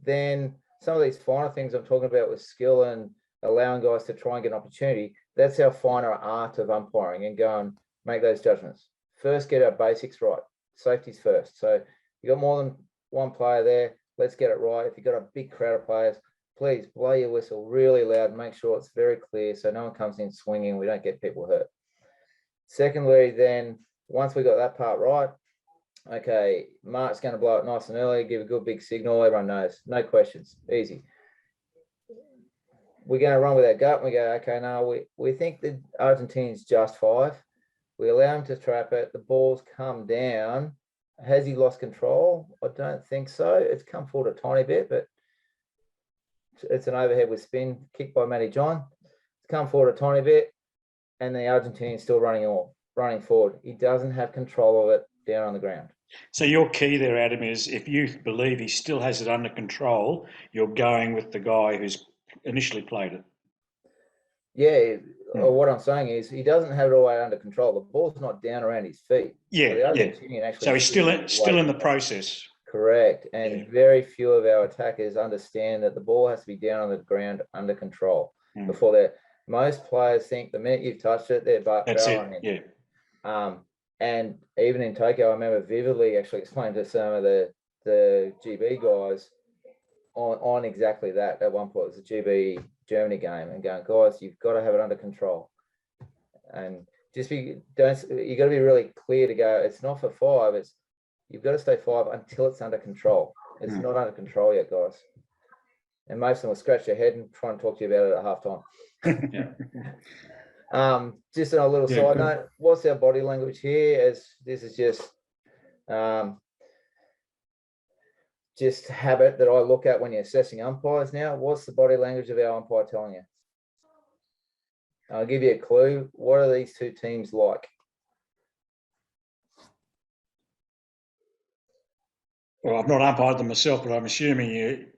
Then some of these finer things I'm talking about with skill and allowing guys to try and get an opportunity, that's our finer art of umpiring and go and make those judgments. First, get our basics right. Safety's first. So you got more than one player there, let's get it right. If you've got a big crowd of players, please blow your whistle really loud and make sure it's very clear so no one comes in swinging, we don't get people hurt. Secondly, then, once we got that part right, okay, Mark's going to blow it nice and early, give a good big signal, everyone knows, no questions, easy. We're going to run with our gut and we go, okay, no, we think the Argentinian's just 5. We allow him to trap it, the ball's come down. Has he lost control? I don't think so. It's come forward a tiny bit, but it's an overhead with spin, kicked by Matty John. It's come forward a tiny bit, and the Argentinian's still running forward. He doesn't have control of it down on the ground. So your key there, Adam, is if you believe he still has it under control, you're going with the guy who's initially played it. Yeah, what I'm saying is he doesn't have it all the way under control. The ball's not down around his feet. Yeah, So the Argentinian actually So he's still in the process. Correct. And very few of our attackers understand that the ball has to be down on the ground under control before they're. Most players think the minute you've touched it, they're barreling in. Yeah. And even in Tokyo, I remember vividly actually explained to some of the GB guys on exactly that. At one point, it was a GB Germany game, and going, guys, you've got to have it under control, and just you got to be really clear to go. It's not for 5. It's you've got to stay 5 until it's under control. It's not under control yet, guys. And most of them will scratch their head and try and talk to you about it at halftime. Just on a little side note, what's our body language here? As this is just habit that I look at when you're assessing umpires now. What's the body language of our umpire telling you? I'll give you a clue. What are these two teams like? Well, I've not umpired them myself, but I'm assuming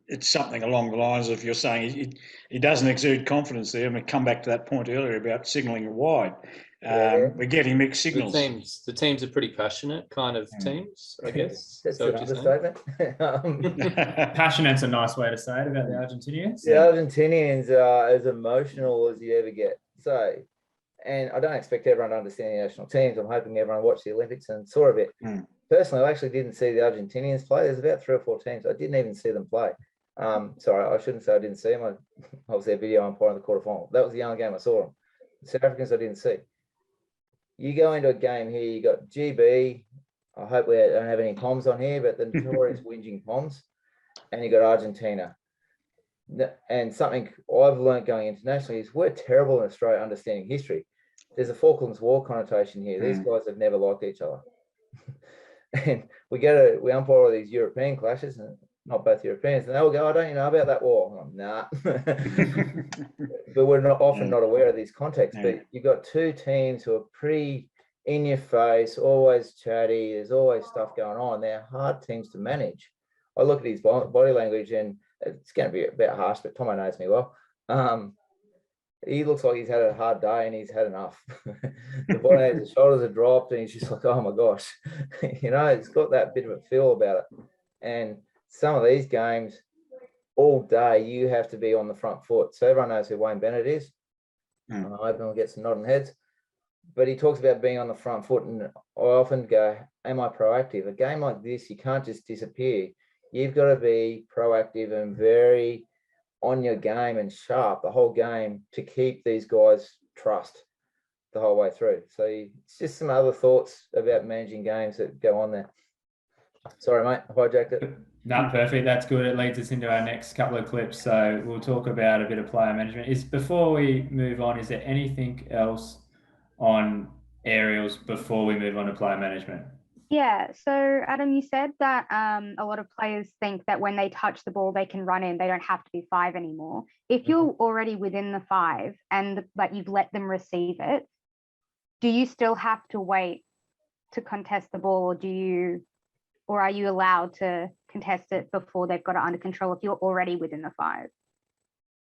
it's something along the lines of you're saying he doesn't exude confidence there. And we come back to that point earlier about signalling wide. We're getting mixed signals. The teams are pretty passionate kind of teams, I guess. That's an understatement. Passionate's a nice way to say it about the Argentinians. The Argentinians are as emotional as you ever get. So, and I don't expect everyone to understand the national teams. I'm hoping everyone watched the Olympics and saw a bit. Personally, I actually didn't see the Argentinians play. There's about 3 or 4 teams. I didn't even see them play. Sorry, I shouldn't say I didn't see them. I was their video umpire in the quarterfinal. That was the only game I saw them. The South Africans I didn't see. You go into a game here, you got GB. I hope we don't have any Poms on here, but the notorious whinging Poms. And you got Argentina. And something I've learned going internationally is we're terrible in Australia understanding history. There's a Falklands War connotation here. These guys have never liked each other. And we umpire all these European clashes, and not both Europeans, and they'll go, "I don't know about that war." I'm, nah. But we're often not aware of these contexts. But you've got 2 teams who are pretty in your face, always chatty. There's always stuff going on. They're hard teams to manage. I look at his body language, and it's going to be a bit harsh, but Tomo knows me well. he looks like he's had a hard day and he's had enough. The body, his shoulders are dropped, and he's just like, oh my gosh, it's got that bit of a feel about it. And some of these games, all day, you have to be on the front foot. So everyone knows who Wayne Bennett is. I hope we'll get some nodding heads. But he talks about being on the front foot, and I often go, am I proactive? A game like this, you can't just disappear. You've got to be proactive and very on your game and sharp the whole game to keep these guys' trust the whole way through. So it's just some other thoughts about managing games that go on there. Sorry, mate, I hijacked it. No, perfect. That's good. It leads us into our next couple of clips. So we'll talk about a bit of player management. Before we move on, is there anything else on aerials before we move on to player management? Yeah, so Adam, you said that a lot of players think that when they touch the ball, they can run in. They don't have to be 5 anymore. If you're already within the 5 and but you've let them receive it, do you still have to wait to contest the ball, or are you allowed to contest it before they've got it under control if you're already within the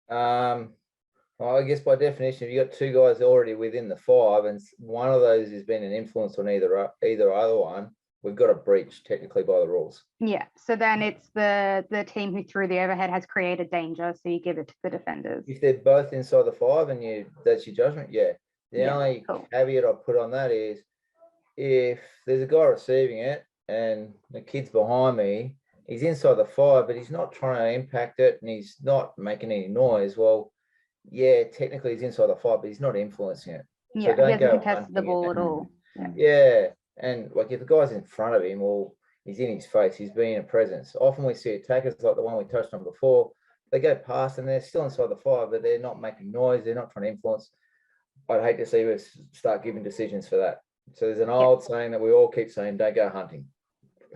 5? Well, I guess by definition, if you've got 2 guys already within the 5 and one of those has been an influence on either other one, we've got a breach technically by the rules. Yeah, so then it's the team who threw the overhead has created danger, so you give it to the defenders. If they're both inside the 5 and that's your judgment, yeah. The only caveat I put on that is if there's a guy receiving it and the kid's behind me, he's inside the 5, but he's not trying to impact it and he's not making any noise. Well, yeah, technically he's inside the 5, but he's not influencing it. Yeah, so he hasn't contested the ball at all. Yeah, and like if the guy's in front of him or he's in his face, he's being a presence. Often we see attackers like the one we touched on before, they go past and they're still inside the 5, but they're not making noise, they're not trying to influence. I'd hate to see us start giving decisions for that. So there's an old saying that we all keep saying, don't go hunting.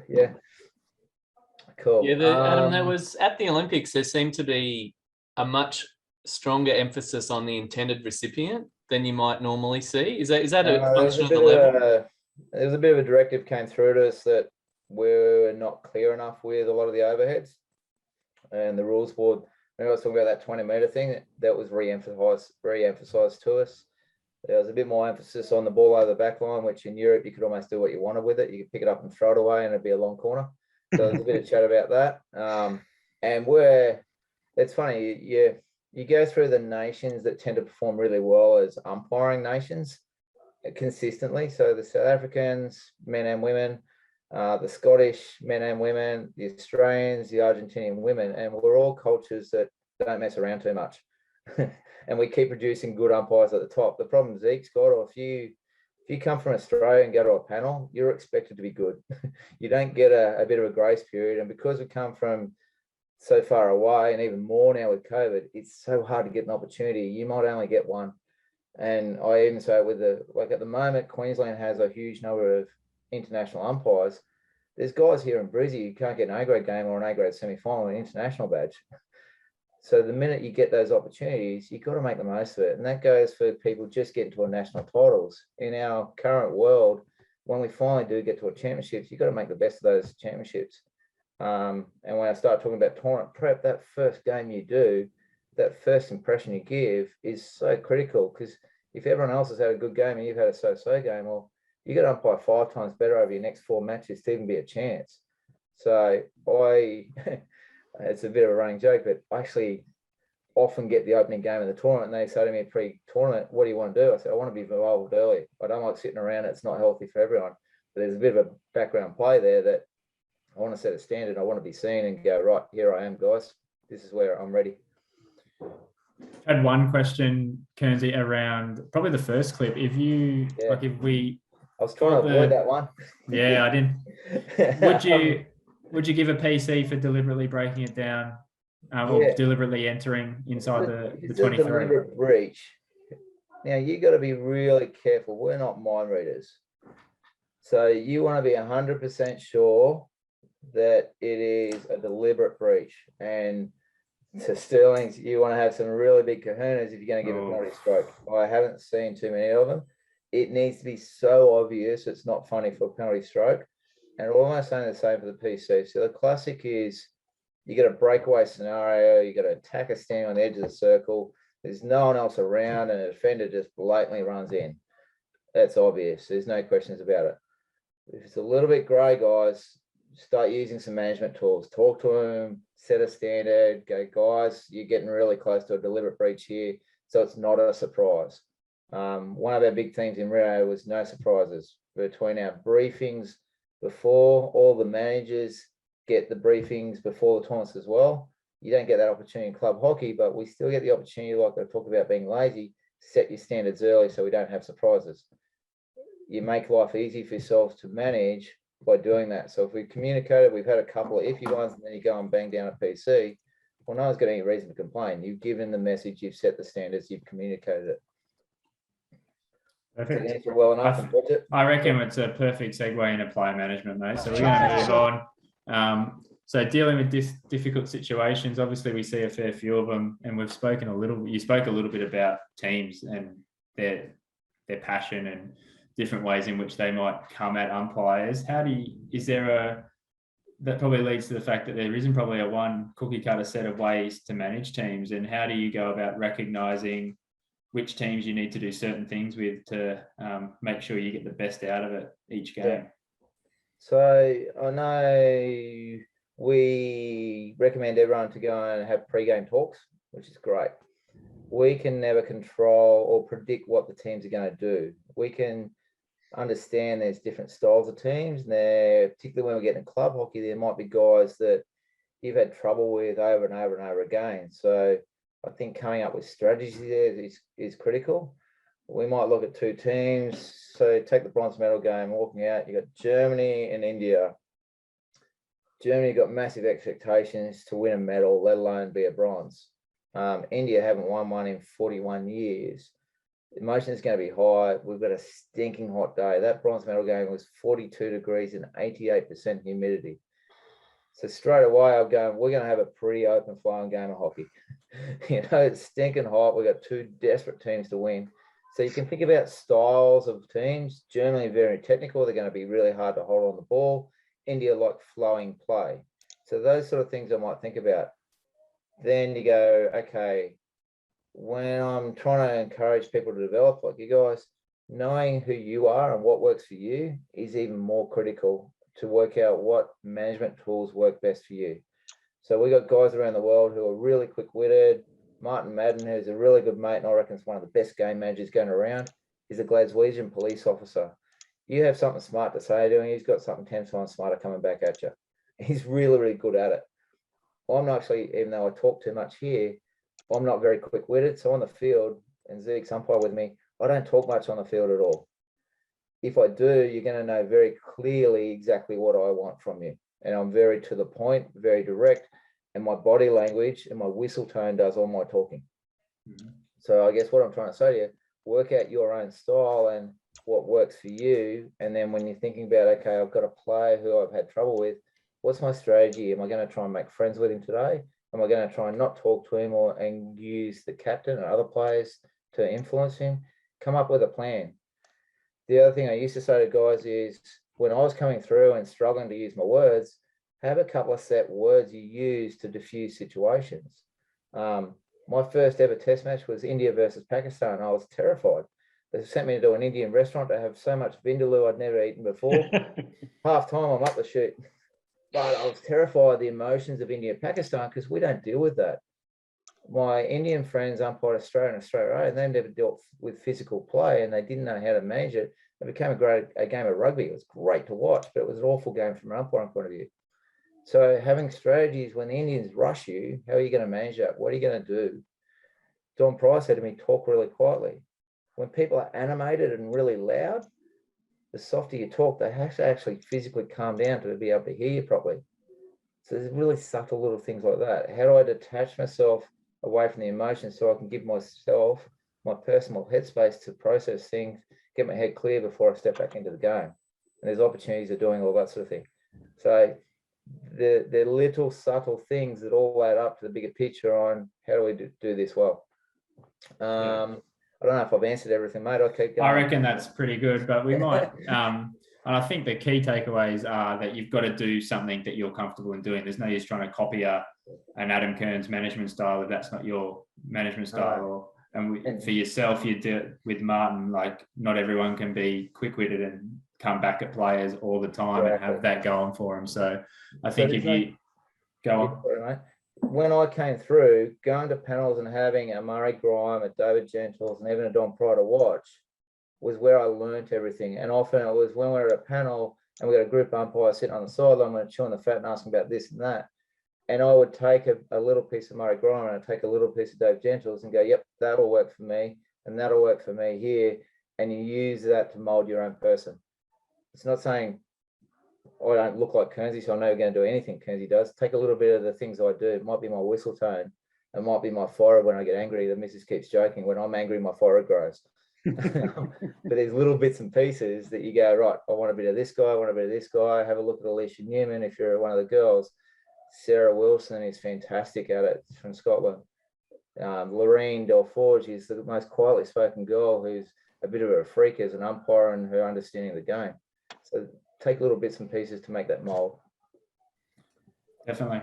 Yeah. Cool. Yeah, Adam, there was at the Olympics, there seemed to be a much stronger emphasis on the intended recipient than you might normally see. Is that a function of the level? There's a bit of a directive came through to us that we're not clear enough with a lot of the overheads, and the rules board. Remember I was talking about that 20-meter thing that was re-emphasized to us. There was a bit more emphasis on the ball over the back line, which in Europe you could almost do what you wanted with it. You could pick it up and throw it away, and it'd be a long corner. So there's a bit of chat about that. And it's funny, you go through the nations that tend to perform really well as umpiring nations consistently. So the South Africans, men and women, the Scottish men and women, the Australians, the Argentinian women, and we're all cultures that don't mess around too much. And we keep producing good umpires at the top. The problem Zeke's got, or if you come from Australia and go to a panel, you're expected to be good. You don't get a bit of a grace period. And because we come from so far away, and even more now with COVID, it's so hard to get an opportunity. You might only get one. And I even say at the moment, Queensland has a huge number of international umpires. There's guys here in Brizzy who can't get an A-grade game or an A-grade semi-final, an international badge. So the minute you get those opportunities, you've got to make the most of it. And that goes for people just getting to a national titles. In our current world, when we finally do get to a championships, you've got to make the best of those championships. And when I start talking about tournament prep, that first game you do, that first impression you give is so critical, because if everyone else has had a good game and you've had a so-so game, well, you got to umpire 5 times better over your next 4 matches to even be a chance. So it's a bit of a running joke, but I actually often get the opening game of the tournament and they say to me pre-tournament, what do you want to do? I said, I want to be involved early. I don't like sitting around. It's not healthy for everyone. But there's a bit of a background play there that I want to set a standard. I want to be seen and go, right, here I am, guys. This is where I'm ready. I had one question, Kearnsy, around probably the first clip. I was trying to avoid that one. Yeah, I didn't. Would you give a PC for deliberately breaking it down or deliberately entering inside the 23? It's a deliberate breach. Now, you got to be really careful. We're not mind readers. So you want to be 100% sure that it is a deliberate breach. And to Sterling's, you want to have some really big kahunas if you're going to give a penalty stroke. I haven't seen too many of them. It needs to be so obvious it's not funny for a penalty stroke. And we're almost saying the same for the PC. So the classic is you get a breakaway scenario, you got to attack a stand on the edge of the circle. There's no one else around and a defender just blatantly runs in. That's obvious. There's no questions about it. If it's a little bit grey, guys, start using some management tools. Talk to them, set a standard, go, guys, you're getting really close to a deliberate breach here, so it's not a surprise. One of our big themes in Rio was no surprises. Between our briefings before, all the managers get the briefings before the tournaments as well. You don't get that opportunity in club hockey, but we still get the opportunity, like I talk about being lazy, set your standards early so we don't have surprises. You make life easy for yourself to manage by doing that. So if we communicated, we've had a couple of iffy ones, and then you go and bang down a PC, well, no one's got any reason to complain. You've given the message, you've set the standards, you've communicated it. Perfect. Answer well enough. I reckon it's a perfect segue into player management, mate. So we're going to move on. So dealing with difficult situations, obviously we see a fair few of them, and we've spoken a little. You spoke a little bit about teams and their passion and different ways in which they might come at umpires. That probably leads to the fact that there isn't probably a one cookie cutter set of ways to manage teams, and how do you go about recognizing which teams you need to do certain things with to make sure you get the best out of it each game? Yeah. So I know we recommend everyone to go and have pre-game talks, which is great. We can never control or predict what the teams are going to do. We can understand there's different styles of teams, and particularly when we get in club hockey, there might be guys that you've had trouble with over and over and over again. So I think coming up with strategies there is critical. We might look at two teams. So take the bronze medal game, walking out, you've got Germany and India. Germany got massive expectations to win a medal, let alone be a bronze. India haven't won one in 41 years. Emotion is going to be high. We've got a stinking hot day. That bronze medal game was 42 degrees and 88% humidity. So straight away, I'm going, we're going to have a pretty open flowing game of hockey. It's stinking hot. We've got two desperate teams to win. So you can think about styles of teams. Germany very technical. They're going to be really hard to hold on the ball. India like flowing play. So those sort of things I might think about. Then you go, okay, when I'm trying to encourage people to develop like you guys, knowing who you are and what works for you is even more critical to work out what management tools work best for you. So we got guys around the world who are really quick-witted. Martin Madden, who's a really good mate, and I reckon is one of the best game managers going around, is a Glaswegian police officer. You have something smart to say to him, he's got something 10 times smarter coming back at you. He's really, really good at it. I'm not actually, even though I talk too much here, I'm not very quick-witted. So on the field, and Zeke's umpire with me, I don't talk much on the field at all. If I do, you're going to know very clearly exactly what I want from you. And I'm very to the point, very direct, and my body language and my whistle tone does all my talking. Mm-hmm. So I guess what I'm trying to say to you, work out your own style and what works for you. And then when you're thinking about, okay, I've got a player who I've had trouble with, what's my strategy? Am I going to try and make friends with him today? Am I going to try and not talk to him and use the captain and other players to influence him? Come up with a plan. The other thing I used to say to guys is when I was coming through and struggling to use my words, have a couple of set words you use to diffuse situations. My first ever test match was India versus Pakistan. I was terrified. They sent me to an Indian restaurant to have so much vindaloo I'd never eaten before. Half time, I'm up the chute. But I was terrified of the emotions of India and Pakistan because we don't deal with that. My Indian friends umpired Australia and Australia, and they never dealt with physical play and they didn't know how to manage it. It became a game of rugby. It was great to watch, but it was an awful game from an umpiring point of view. So having strategies when the Indians rush you, how are you going to manage that? What are you going to do? Don Price said to me, talk really quietly. When people are animated and really loud, the softer you talk, they have to actually physically calm down to be able to hear you properly. So there's really subtle little things like that. How do I detach myself away from the emotions so I can give myself my personal headspace to process things, get my head clear before I step back into the game? And there's opportunities of doing all that sort of thing. So they're little subtle things that all add up to the bigger picture on how do we do this well. I don't know if I've answered everything, mate. I'll keep going. I reckon that's pretty good, but we might. And I think the key takeaways are that you've got to do something that you're comfortable in doing. There's no use trying to copy an Adam Kearns management style if that's not your management style? And for yourself, you do with Martin, like not everyone can be quick-witted and come back at players all the time and have that going for them. So I think if you go on. When I came through, going to panels and having a Murray Grime, a David Gentles, and even a Don Pryor to watch was where I learnt everything. And often it was when we were at a panel and we got a group umpire sitting on the sideline, I'm chewing the fat and asking about this and that. And I would take a little piece of Murray Grime and I'd take a little piece of Dave Gentles and go, yep, that'll work for me. And that'll work for me here. And you use that to mold your own person. It's not saying I don't look like Kearnsy, so I know you're going to do anything Kearnsy does. Take a little bit of the things I do. It might be my whistle tone. It might be my forehead when I get angry. The missus keeps joking. When I'm angry, my forehead grows. But there's little bits and pieces that you go, right, I want a bit of this guy. I want a bit of this guy. Have a look at Alicia Newman. If you're one of the girls, Sarah Wilson is fantastic at it from Scotland. Lorraine Delforge is the most quietly spoken girl who's a bit of a freak as an umpire and her understanding of the game. So take little bits and pieces to make that mold. Definitely.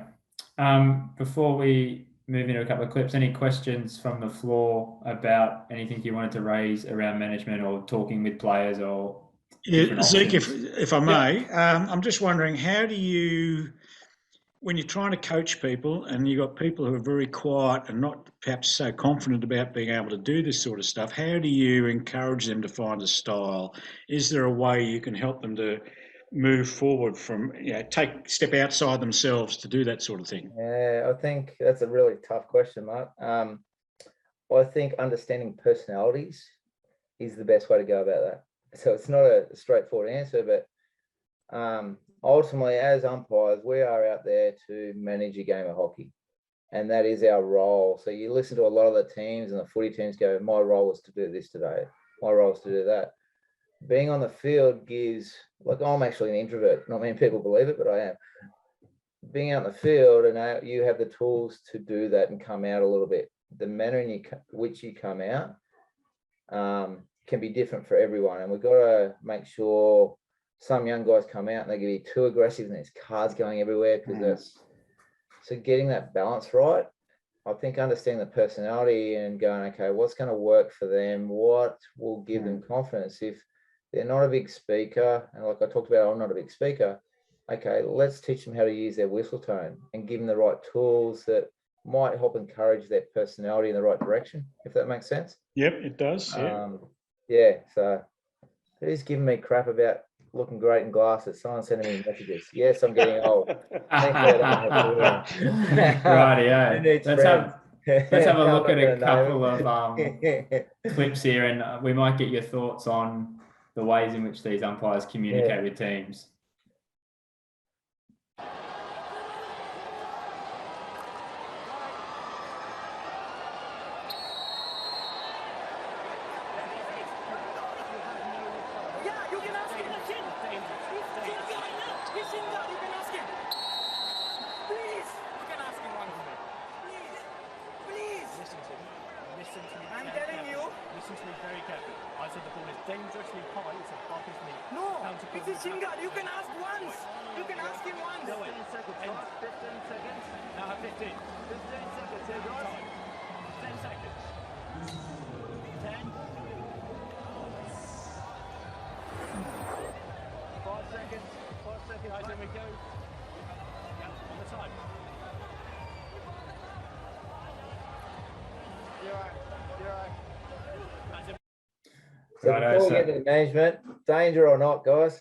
Before we move into a couple of clips, any questions from the floor about anything you wanted to raise around management or talking with players or Zeke, if I may, I'm just wondering, how do you, when you're trying to coach people and you've got people who are very quiet and not perhaps so confident about being able to do this sort of stuff, how do you encourage them to find a style? Is there a way you can help them to move forward from, step outside themselves to do that sort of thing? Yeah, I think that's a really tough question, Mark. I think understanding personalities is the best way to go about that. So it's not a straightforward answer, but ultimately, as umpires, we are out there to manage a game of hockey, and that is our role. So you listen to a lot of the teams and the footy teams go, my role was to do this today. My role is to do that. Being on the field gives, like, I'm actually an introvert. Not many people believe it, but I am. Being out in the field and you have the tools to do that and come out a little bit. The manner in which you come out can be different for everyone. And we've got to make sure some young guys come out and they can be too aggressive and there's cards going everywhere because that's, so getting that balance right. I think understanding the personality and going, okay, what's going to work for them? What will give them confidence? If they're not a big speaker, and like I talked about, I'm not a big speaker. Okay, let's teach them how to use their whistle tone and give them the right tools that might help encourage their personality in the right direction, if that makes sense. Yep, it does. Yeah. So who's giving me crap about looking great in glasses? Someone sending me messages. Yes, I'm getting old. Righty, let's have a look at a couple of clips here, and we might get your thoughts on the ways in which these umpires communicate with teams. So before we get to the management, danger or not, guys?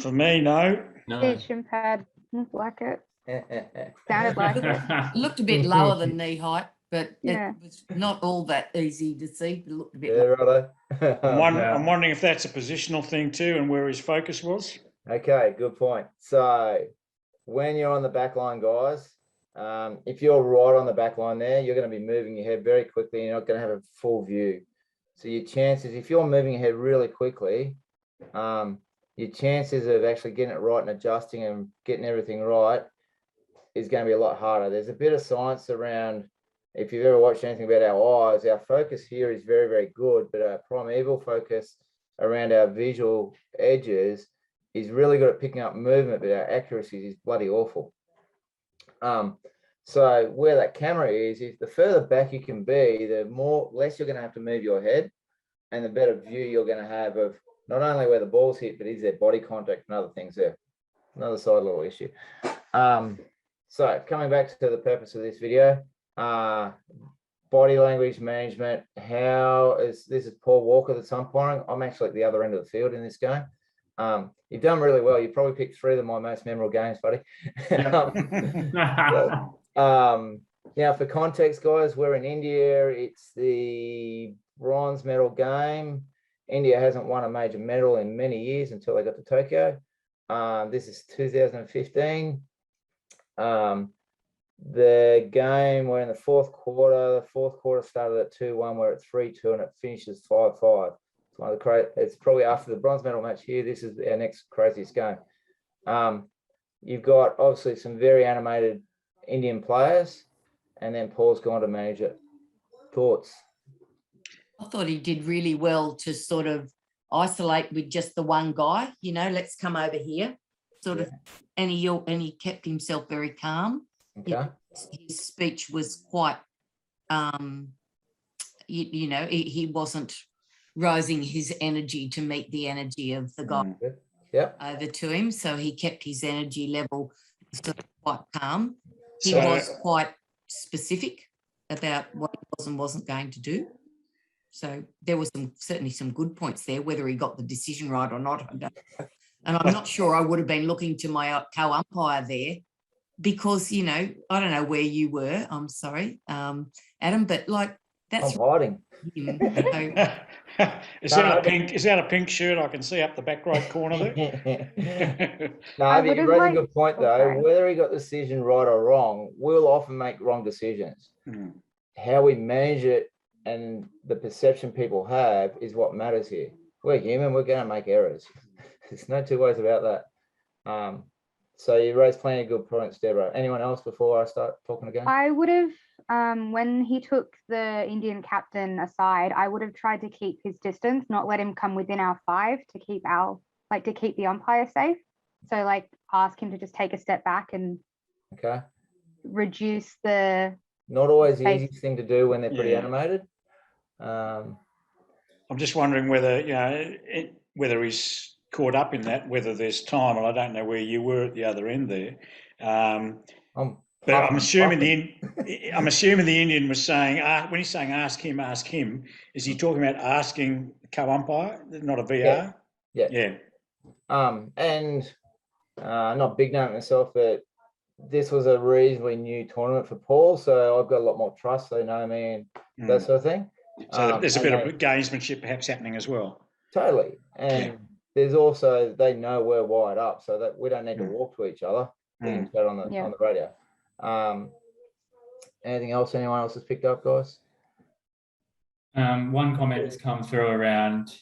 For me, no. Shin pad, looked like it. Sounded like it. Looked a bit lower than knee height, but it was not all that easy to see. It looked a bit lower. I'm wondering if that's a positional thing too and where his focus was. Okay, good point. So when you're on the back line, guys, if you're right on the back line there, you're going to be moving your head very quickly and you're not going to have a full view. So your chances, if you're moving your head really quickly, your chances of actually getting it right and adjusting and getting everything right is going to be a lot harder. There's a bit of science around, if you've ever watched anything about our eyes, our focus here is very, very good, but our primeval focus around our visual edges is really good at picking up movement, but our accuracy is bloody awful. So where that camera is the further back you can be, the less you're going to have to move your head, and the better view you're going to have of not only where the ball's hit, but is there body contact and other things there. Another side little issue. So coming back to the purpose of this video, body language management. This is Paul Walker that's umpiring. I'm actually at the other end of the field in this game. You've done really well. You probably picked 3 of my most memorable games, buddy. Now for context, guys, we're in India. It's the bronze medal game. India hasn't won a major medal in many years until they got to Tokyo. This is 2015. The game, we're in the fourth quarter. The fourth quarter started at 2-1. We're at 3-2, and it finishes 5-5. It's one of the it's probably after the bronze medal match here. This is our next craziest game. You've got obviously some very animated Indian players, and then Paul's gone to manage it. Thoughts? I thought he did really well to sort of isolate with just the one guy, let's come over here, sort of, and he kept himself very calm. Okay. His speech was quite, he wasn't rising his energy to meet the energy of the guy over to him. So he kept his energy level sort of quite calm. He was quite specific about what he was and wasn't going to do. So there was certainly some good points there. Whether he got the decision right or not, I don't know. And I'm not sure I would have been looking to my co-umpire there, because, I don't know where you were. I'm sorry, Adam, but that's I'm hiding. him. Is that a pink shirt I can see up the back right corner there? No, you raised a good point though. Whether he got the decision right or wrong, we'll often make wrong decisions. How we manage it and the perception people have is what matters here. We're human, we're going to make errors. There's no two ways about that. So you raised plenty of good points, Deborah. Anyone else before I start talking again? I would have, when he took the Indian captain aside, I would have tried to keep his distance, not let him come within our 5 to keep the umpire safe. So ask him to just take a step back and reduce the. Not always the easiest thing to do when they're pretty animated. I'm just wondering whether, whether he's caught up in that, whether there's time, and I don't know where you were at the other end there. But I'm assuming the Indian was saying, when he's saying ask him, is he talking about asking co-umpire, not a VR? Yeah. And not big name myself, but this was a reasonably new tournament for Paul, so I've got a lot more trust. They know me and that sort of thing. So there's a bit of gamesmanship perhaps happening as well. Totally. And there's also, they know we're wired up, so that we don't need to walk to each other. On the radio. Anything else anyone else has picked up, guys? One comment has come through around,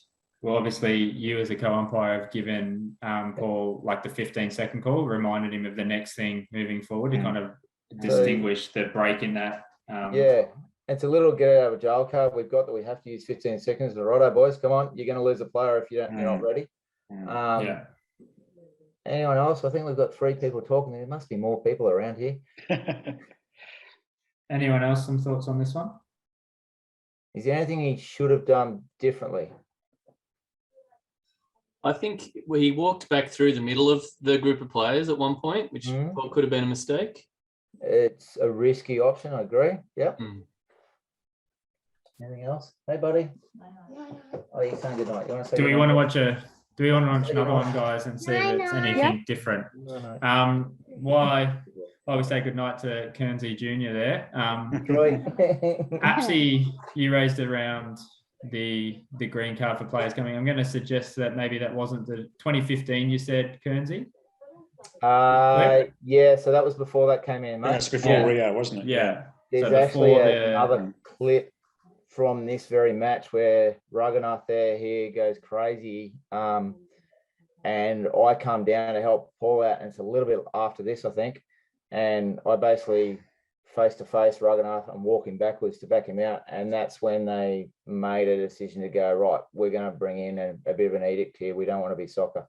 well, obviously you as a co-umpire have given Paul the 15-second call, reminded him of the next thing moving forward to kind of distinguish the break in that. It's a little get out of a jail card we've got, that we have to use 15 seconds. Righto, boys, come on, you're going to lose a player if you're not ready. Anyone else? I think we've got 3 people talking. There must be more people around here. Anyone else some thoughts on this one? Is there anything he should have done differently? I think he walked back through the middle of the group of players at one point, which could have been a mistake. It's a risky option, I agree. Yep. Anything else? Hey, buddy. Oh, you're saying good night. You want to say Do we want to watch another one, guys, and see if it's anything different? Why we say good night to Kearnsy Jr. there. Actually, you raised around the green card for players coming. I'm going to suggest that maybe that wasn't the 2015 you said, Kearnsy? So that was before that came in, mate. That's before Rio, wasn't it? Yeah. There's actually another clip from this very match where Raghunath here goes crazy, and I come down to help Paul out, and it's a little bit after this, I think, and I basically face-to-face Raghunath and walking backwards to back him out, and that's when they made a decision to go, right, we're going to bring in a bit of an edict here. We don't want to be soccer.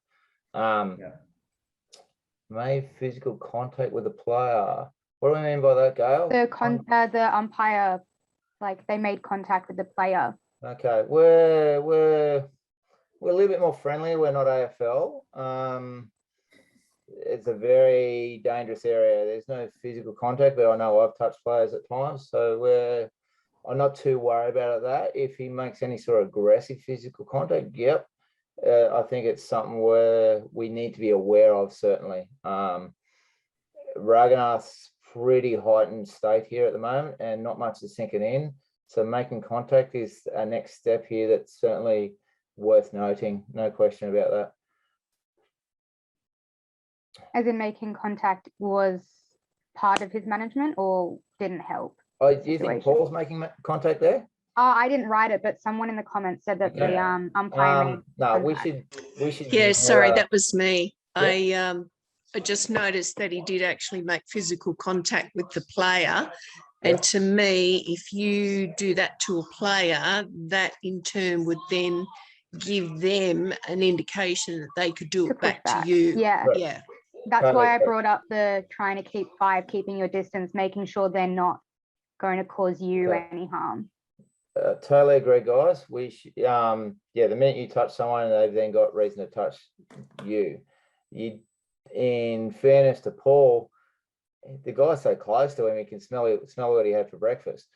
Made physical contact with the player. What do we mean by that, Gail? The umpire, like they made contact with the player. Okay, we're a little bit more friendly. We're not AFL. It's a very dangerous area. There's no physical contact, but I know I've touched players at times, so I'm not too worried about that. If he makes any sort of aggressive physical contact, yep, I think it's something where we need to be aware of, certainly. Raghunath's pretty heightened state here at the moment, and not much is sinking in. So making contact is a next step here that's certainly worth noting. No question about that. As in making contact was part of his management or didn't help? Oh, do you think Paul's making contact there? I didn't write it, but someone in the comments said that the umpire made no, contact. we should. Yeah, sorry, that was me. Yeah. I just noticed that he did actually make physical contact with the player. And to me, if you do that to a player, that in turn would then give them an indication that they could do it back to you. Yeah. Right. Yeah. That's why I brought up the trying to keep 5, keeping your distance, making sure they're not going to cause you any harm. Totally agree, guys. The minute you touch someone, they've then got reason to touch you. In fairness to Paul, the guy's so close to him, he can smell what he had for breakfast.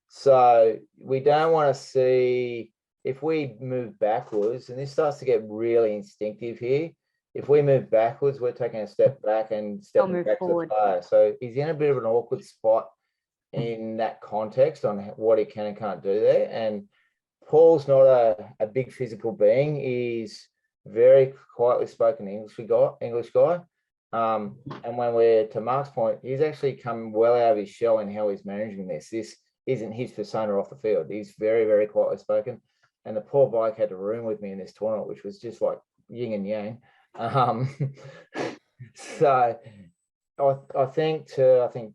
So we don't want to see, if we move backwards, and this starts to get really instinctive here. If we move backwards, we're taking a step back and stepping back forward. to the player. So he's in a bit of an awkward spot in that context on what he can and can't do there. And Paul's not a big physical being. He's very quietly spoken English guy. And when we're to Mark's point, he's actually come well out of his shell in how he's managing this. This isn't his persona off the field. He's very, very quietly spoken. And the poor bloke had to room with me in this tournament, which was just like yin and yang. So I think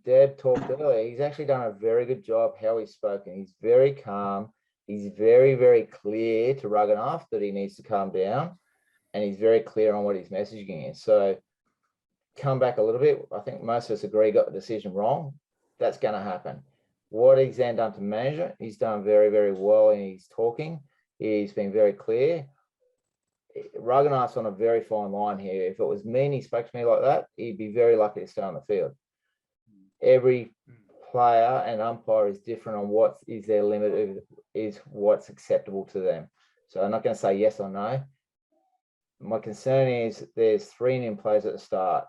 Deb talked earlier. He's actually done a very good job how he's spoken. He's very calm. He's very, very clear to Raghunath that he needs to calm down, and he's very clear on what his messaging is. So come back a little bit. I think most of us agree got the decision wrong. That's going to happen. What he's then done to manage it, he's done very, very well in his talking. He's been very clear. Raghunath's on a very fine line here. If it was me and he spoke to me like that, he'd be very lucky to stay on the field. Every player and umpire is different on what is their limit, is what's acceptable to them. So I'm not going to say yes or no. My concern is there's 3 Indian players at the start.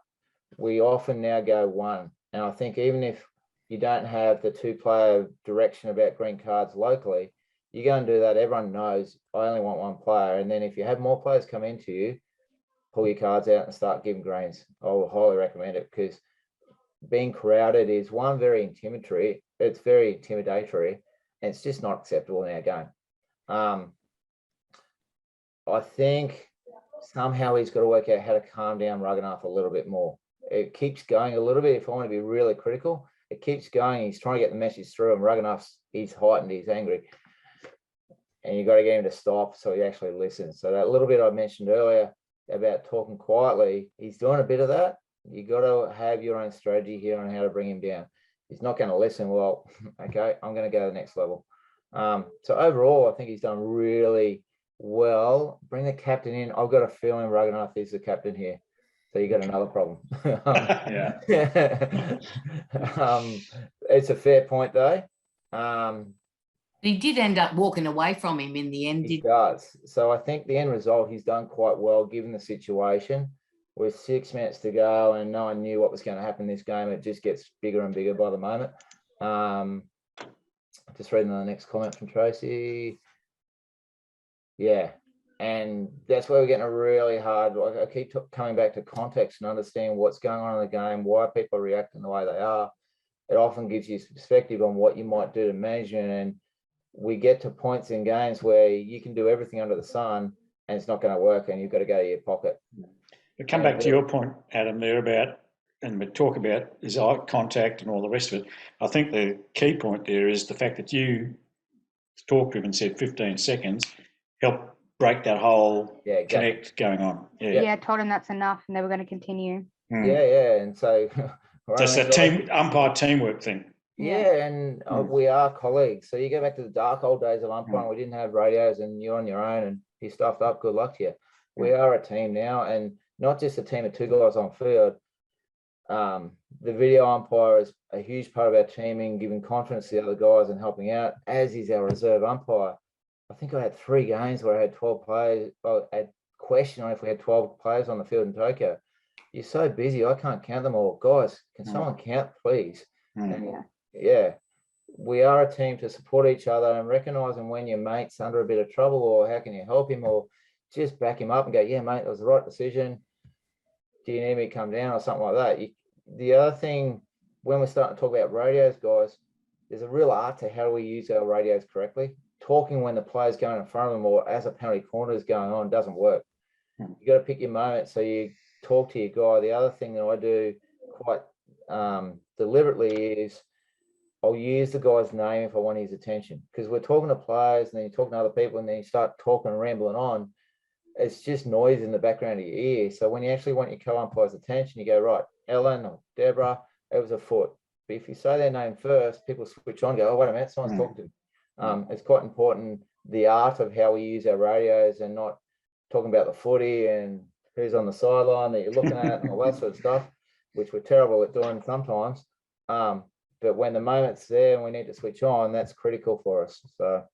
We often now go 1. And I think even if you don't have the 2-player direction about green cards locally, you go and do that, everyone knows I only want 1 player. And then if you have more players come into you, pull your cards out and start giving greens. I will highly recommend it, because being crowded is very intimidatory. It's very intimidatory, and it's just not acceptable in our game. I think somehow he's got to work out how to calm down Raghunath a little bit more. It keeps going a little bit. If I want to be really critical, it keeps going. He's trying to get the message through, and Raghunath's, he's heightened, he's angry. And you've got to get him to stop so he actually listens. So that little bit I mentioned earlier about talking quietly, he's doing a bit of that. You got to have your own strategy here on how to bring him down. He's not going to listen. Well, okay, I'm going to go to the next level. So overall, I think he's done really well. Bring the captain in. I've got a feeling Raghunath is the captain here. So you got another problem. It's a fair point though. He did end up walking away from him in the end. He does. So I think the end result, he's done quite well given the situation. With 6 minutes to go and no one knew what was going to happen in this game, it just gets bigger and bigger by the moment. Just reading the next comment from Tracy. Yeah, and that's where we're getting a really hard. I keep coming back to context and understanding what's going on in the game, why people are reacting the way they are. It often gives you perspective on what you might do to manage it. And we get to points in games where you can do everything under the sun and it's not going to work, and you've got to go to your pocket. But come back to your point, Adam, there about, and we talk about is eye contact and all the rest of it. I think the key point there is the fact that you talked to him and said 15 seconds helped break that whole connect going on. Yeah, told him that's enough and they were going to continue. Yeah. And so Just a team umpire teamwork thing. Yeah, and we are colleagues. So you go back to the dark old days of umpiring, we didn't have radios and you're on your own and you stuffed up, good luck to you. We are a team now, and not just a team of two guys on field. The video umpire is a huge part of our teaming, giving confidence to the other guys and helping out, as is our reserve umpire. I think I had 3 games where I had 12 players. I had question on if we had 12 players on the field in Tokyo. You're so busy, I can't count them all. Guys, can someone count, please? And yeah, we are a team to support each other, and recognizing when your mate's under a bit of trouble, or how can you help him, or just back him up and go, yeah, mate, it was the right decision. Do you need me to come down or something like that? The other thing, when we're starting to talk about radios, guys, there's a real art to how we use our radios correctly. Talking when the player's going in front of them or as a penalty corner is going on doesn't work. You got to pick your moment, so you talk to your guy. The other thing that I do quite deliberately is I'll use the guy's name if I want his attention, because we're talking to players and then you're talking to other people and then you start talking and rambling on. It's just noise in the background of your ear. So when you actually want your co-umpire's attention, you go, right, Ellen or Deborah, it was a foot. But if you say their name first, people switch on and go, oh, wait a minute, someone's talking to me. It's quite important, the art of how we use our radios, and not talking about the footy and who's on the sideline that you're looking at and all that sort of stuff, which we're terrible at doing sometimes. But when the moment's there and we need to switch on, that's critical for us. So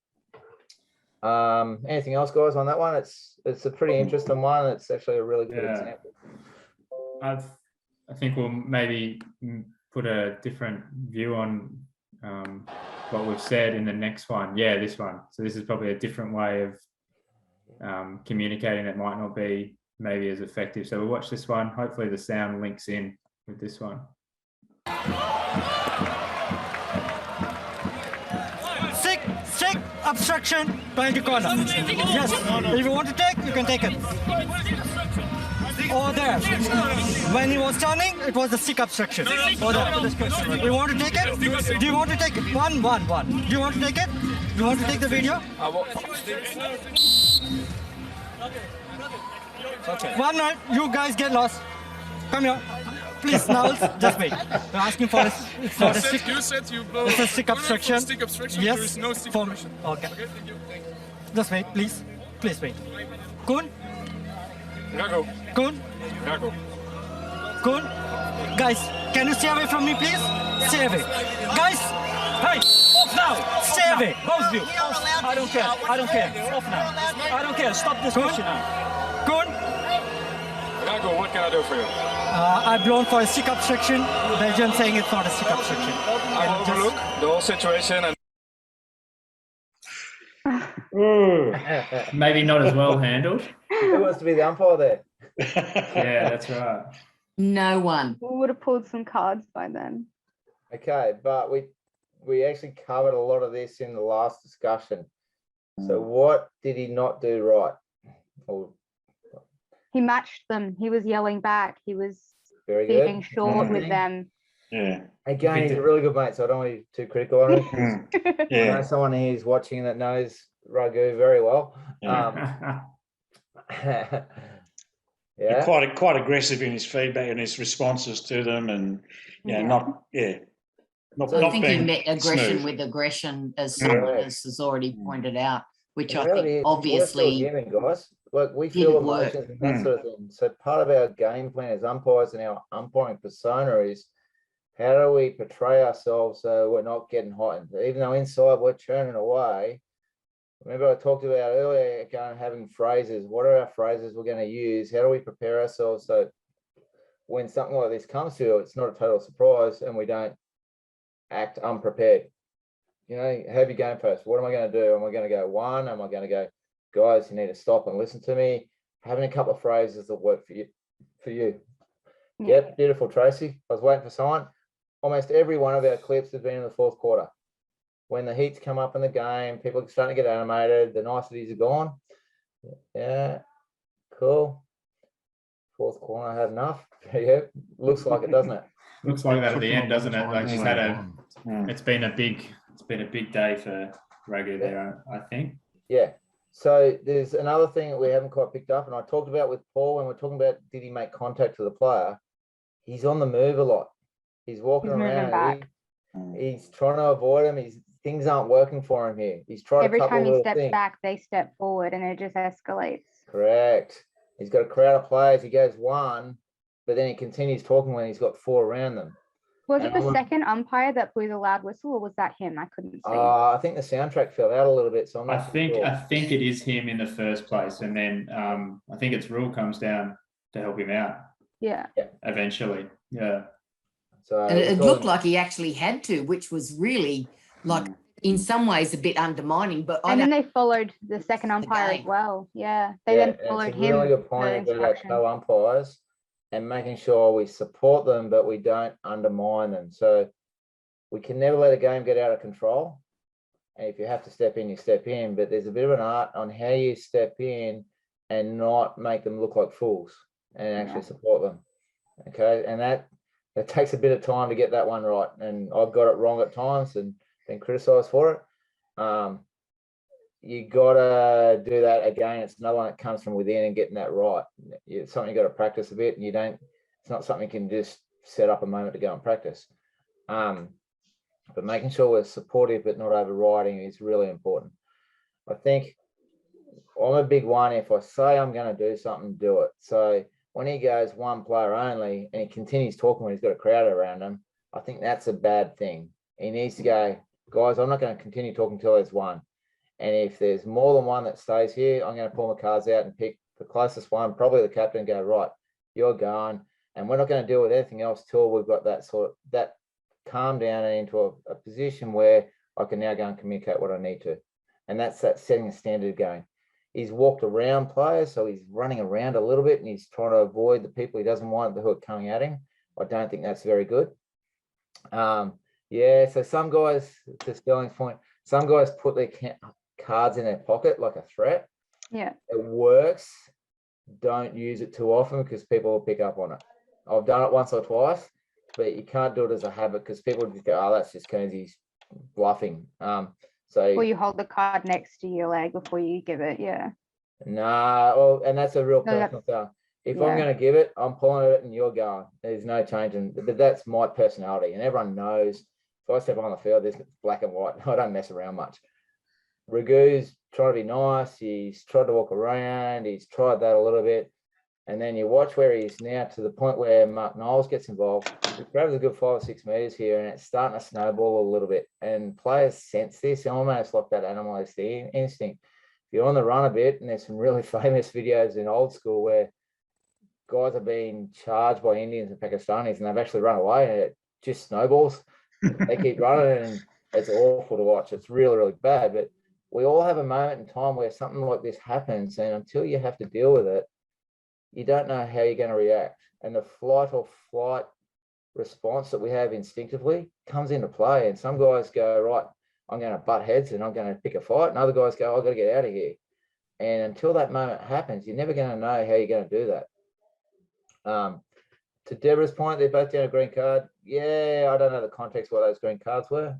anything else, guys, on that one? It's a pretty interesting one. It's actually a really good example. I think we'll maybe put a different view on what we've said in the next one. Yeah, this one. So this is probably a different way of communicating that might not be maybe as effective. So we'll watch this one. Hopefully the sound links in with this one. Sick obstruction behind the corner. Yes, if you want to take, you can take it. Over there. When he was turning, it was the stick obstruction. Over there. You want to take it? Do you want to take it? One. Do you want to take it? Do you want to take the video? Okay. One minute, you guys get lost. Come here. Please, now just wait. We're asking for this. It's not a stick. You said you blow. It's a stick obstruction. Stick obstruction. Yes. There is no stick obstruction. Okay. Just wait, please. Please wait. Kun? Gago. Kun? Gago. Kun? Guys, can you stay away from me, please? Stay away. Guys! Hey! Off now! Stay away! Both of you! I don't care. I don't care. Off now. I don't care. Stop this question now. Kun? Gago, what can I do for you? I've blown for a stick obstruction. Belgium saying it's not a stick obstruction. I will overlook the whole situation and maybe not as well handled. Who wants to be the umpire there? Yeah, that's right. No one. We would have pulled some cards by then. Okay, but we actually covered a lot of this in the last discussion. So what did he not do right? He matched them. He was yelling back. He was Very being good. short with them. Yeah. Again, he's a really good mate, so I don't want to be too critical on him. I Yeah. know someone who's watching that knows Ragu very well. Yeah. Quite aggressive in his feedback and his responses to them, and not So I think he being met aggression smooth. with aggression, as Yeah. has already pointed out, which In I reality, think it's worth obviously human, guys. Look, we feel didn't work. emotions and that sort of thing. So part of our game plan as umpires and our umpiring persona is how do we portray ourselves so we're not getting hot? Even though inside we're churning away. Remember I talked about earlier having phrases. What are our phrases we're going to use? How do we prepare ourselves so when something like this comes to you, it's not a total surprise and we don't act unprepared? You know, have your game post. What am I going to do? Am I going to go one? Am I going to go, guys, you need to stop and listen to me? Having a couple of phrases that work for you. Yep, beautiful, Tracy. I was waiting for someone. Almost every one of our clips has been in the fourth quarter. When the heats come up in the game, people are starting to get animated. The niceties are gone. Yeah, cool. Fourth quarter, I had enough. Yeah, looks like it, doesn't it? Looks like that at the end, doesn't it? Like she's had it's been a big day for Ragu there, I think. Yeah. So there's another thing that we haven't quite picked up, and I talked about with Paul when we're talking about did he make contact with the player. He's on the move a lot. He's walking He's moving around. back. He's trying to avoid him. Things aren't working for him here. He's tried Every a couple time he of steps things. back, they step forward, and it just escalates. Correct. He's got a crowd of players. He goes one, but then he continues talking when he's got 4 around them. Was it the second umpire that blew the loud whistle, or was that him? I couldn't see. I think the soundtrack fell out a little bit, so I'm not I think sure. it is him in the first place, and then I think its rule comes down to help him out. Yeah. Eventually, yeah. So And it looked like he actually had to, which was really like in some ways a bit undermining. But then they followed the second umpire as well. Yeah, they then followed it's a him. really good point about our co-umpires and making sure we support them, but we don't undermine them. So we can never let a game get out of control. And if you have to step in, you step in. But there's a bit of an art on how you step in and not make them look like fools and actually support them. Okay, and that takes a bit of time to get that one right. And I've got it wrong at times and been criticised for it. You gotta do that again. It's another one that comes from within and getting that right. It's something you got to practice a bit, and it's not something you can just set up a moment to go and practice. But making sure we're supportive but not overriding is really important. I think I'm a big one. If I say I'm going to do something, do it. So when he goes one player only and he continues talking when he's got a crowd around him, I think that's a bad thing. He needs to go, guys, I'm not going to continue talking until there's one. And if there's more than one that stays here, I'm going to pull my cards out and pick the closest one, probably the captain, and go, right, you're going. And we're not going to deal with anything else till we've got that calm down and into a position where I can now go and communicate what I need to. And that's that setting a standard game. He's walked around players, so he's running around a little bit and he's trying to avoid the people he doesn't want who are coming at him. I don't think that's very good. So some guys, to Sterling's point, some guys put their cards in their pocket like a threat. Yeah. It works. Don't use it too often because people will pick up on it. I've done it once or twice, but you can't do it as a habit because people just go, oh, that's just Kearns, he's bluffing. Or you hold the card next to your leg before you give it, and that's a real personal thing. If I'm going to give it, I'm pulling it and you're going. There's no changing. But that's my personality, and everyone knows if I step on the field, there's black and white. I don't mess around much. Ragu's trying to be nice. He's tried to walk around. He's tried that a little bit. And then you watch where he is now to the point where Mark Knowles gets involved. He grabs a good 5 or 6 meters here, and it's starting to snowball a little bit. And players sense this, almost like that animalistic instinct. If you're on the run a bit, and there's some really famous videos in old school where guys are being charged by Indians and Pakistanis, and they've actually run away, and it just snowballs. They keep running, and it's awful to watch. It's really, really bad. But we all have a moment in time where something like this happens, and until you have to deal with it, you don't know how you're going to react. And the flight or flight response that we have instinctively comes into play. And some guys go, right, I'm going to butt heads and I'm going to pick a fight. And other guys go, I've got to get out of here. And until that moment happens, you're never going to know how you're going to do that. To Deborah's point, they're both down a green card. Yeah, I don't know the context why those green cards were.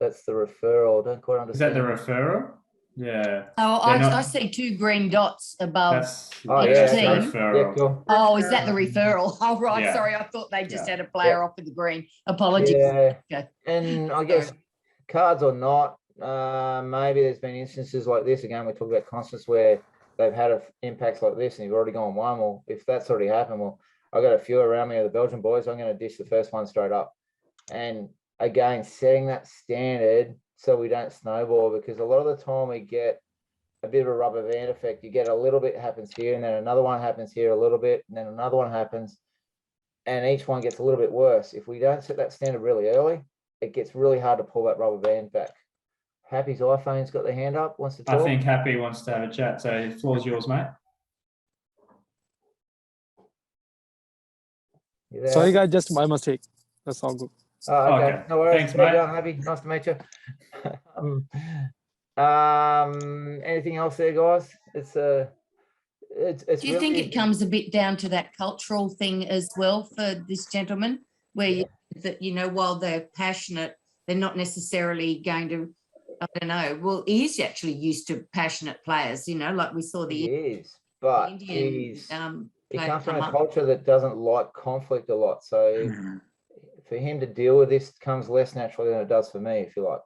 That's the referral. Don't quite understand. Is that the referral? Yeah. Oh, I see 2 green dots above each team. Referral. Yeah, cool. Oh, is that the referral? Oh, right. Yeah. Sorry, I thought they just had a player off with the green. Apologies. Yeah. Okay. And I guess cards or not, maybe there's been instances like this. Again, we talk about constants where they've had impacts like this and you've already gone one. Well, if that's already happened, well, I've got a few around me of the Belgian boys. I'm going to dish the first one straight up. And again, setting that standard so we don't snowball, because a lot of the time we get a bit of a rubber band effect. You get a little bit happens here, and then another one happens here a little bit, and then another one happens, and each one gets a little bit worse. If we don't set that standard really early, it gets really hard to pull that rubber band back. Happy's iPhone's got their hand up, wants to talk. I think Happy wants to have a chat, so the floor's yours, mate. Sorry, guys, just my mistake. That's all good. Oh, okay. No worries. Thanks, mate. Happy. Nice to meet you. Anything else there, guys? It's Do you think really, it comes a bit down to that cultural thing as well for this gentleman, where while they're passionate, they're not necessarily going to, I don't know. Well, he's actually used to passionate players, like we saw the he is, but Indian he's he Like, comes from come a up. culture that doesn't like conflict a lot. So for him to deal with this comes less naturally than it does for me, if you like.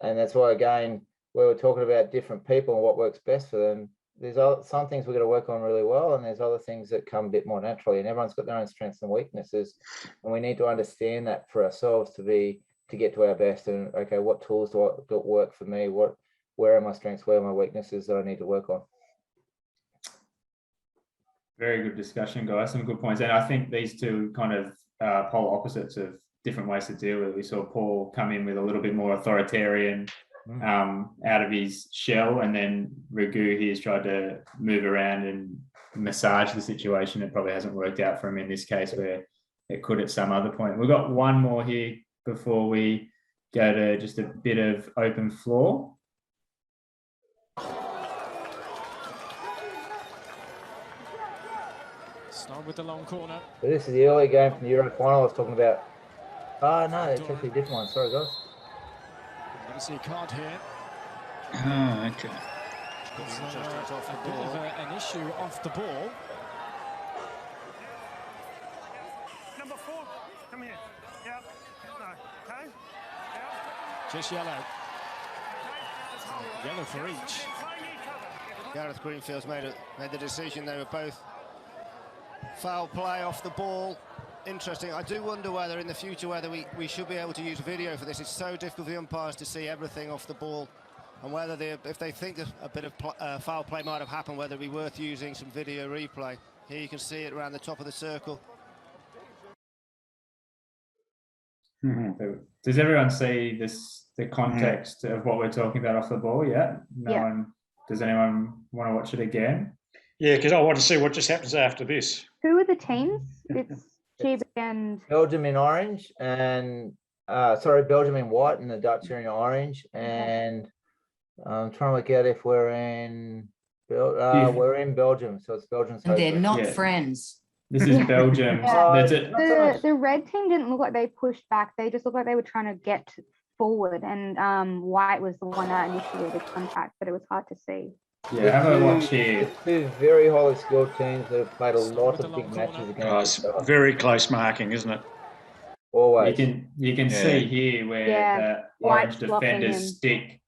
And that's why, again, where we're talking about different people and what works best for them, there's some things we've got to work on really well, and there's other things that come a bit more naturally, and everyone's got their own strengths and weaknesses, and we need to understand that for ourselves to get to our best. And okay, what tools do work for me? Where are my strengths? Where are my weaknesses that I need to work on? Very good discussion, guys. Some good points. And I think these two kind of polar opposites of different ways to deal with it. We saw Paul come in with a little bit more authoritarian, out of his shell, and then Raghu he's tried to move around and massage the situation. It probably hasn't worked out for him in this case, where it could at some other point. We've got one more here before we go to just a bit of open floor. Start with the long corner. So this is the early game from the Euro final I was talking about. Oh no, it's actually a different one. Sorry, guys. I'm going to see a card here. Oh, okay. It's a bit of an issue off the ball. Number 4, come here. Yeah. No. Okay. Yeah. Just yellow. Yellow for each. Gareth Greenfield's made the decision. They were both foul play off the ball. Interesting. I do wonder whether in the future whether we should be able to use video for this. It's so difficult for the umpires to see everything off the ball, and whether if they think a bit of foul play might have happened, whether it'd be worth using some video replay. Here you can see it around the top of the circle. Does everyone see the context of what we're talking about off the ball yet? Does anyone want to watch it again? Yeah, because I want to see what just happens after this. Who are the teams? It's GB and Belgium in orange, and Belgium in white, and the Dutch are in orange. And I'm trying to work out if we're in we're in Belgium, so it's Belgium. And they're not friends. This is Belgium. the red team didn't look like they pushed back. They just looked like they were trying to get forward, and white was the one that initiated contact, but it was hard to see. Yeah, have a watch here. Two very highly skilled teams that have played a lot of big matches against each other. Very close marking, isn't it? Always. You can see here where the orange defender's stick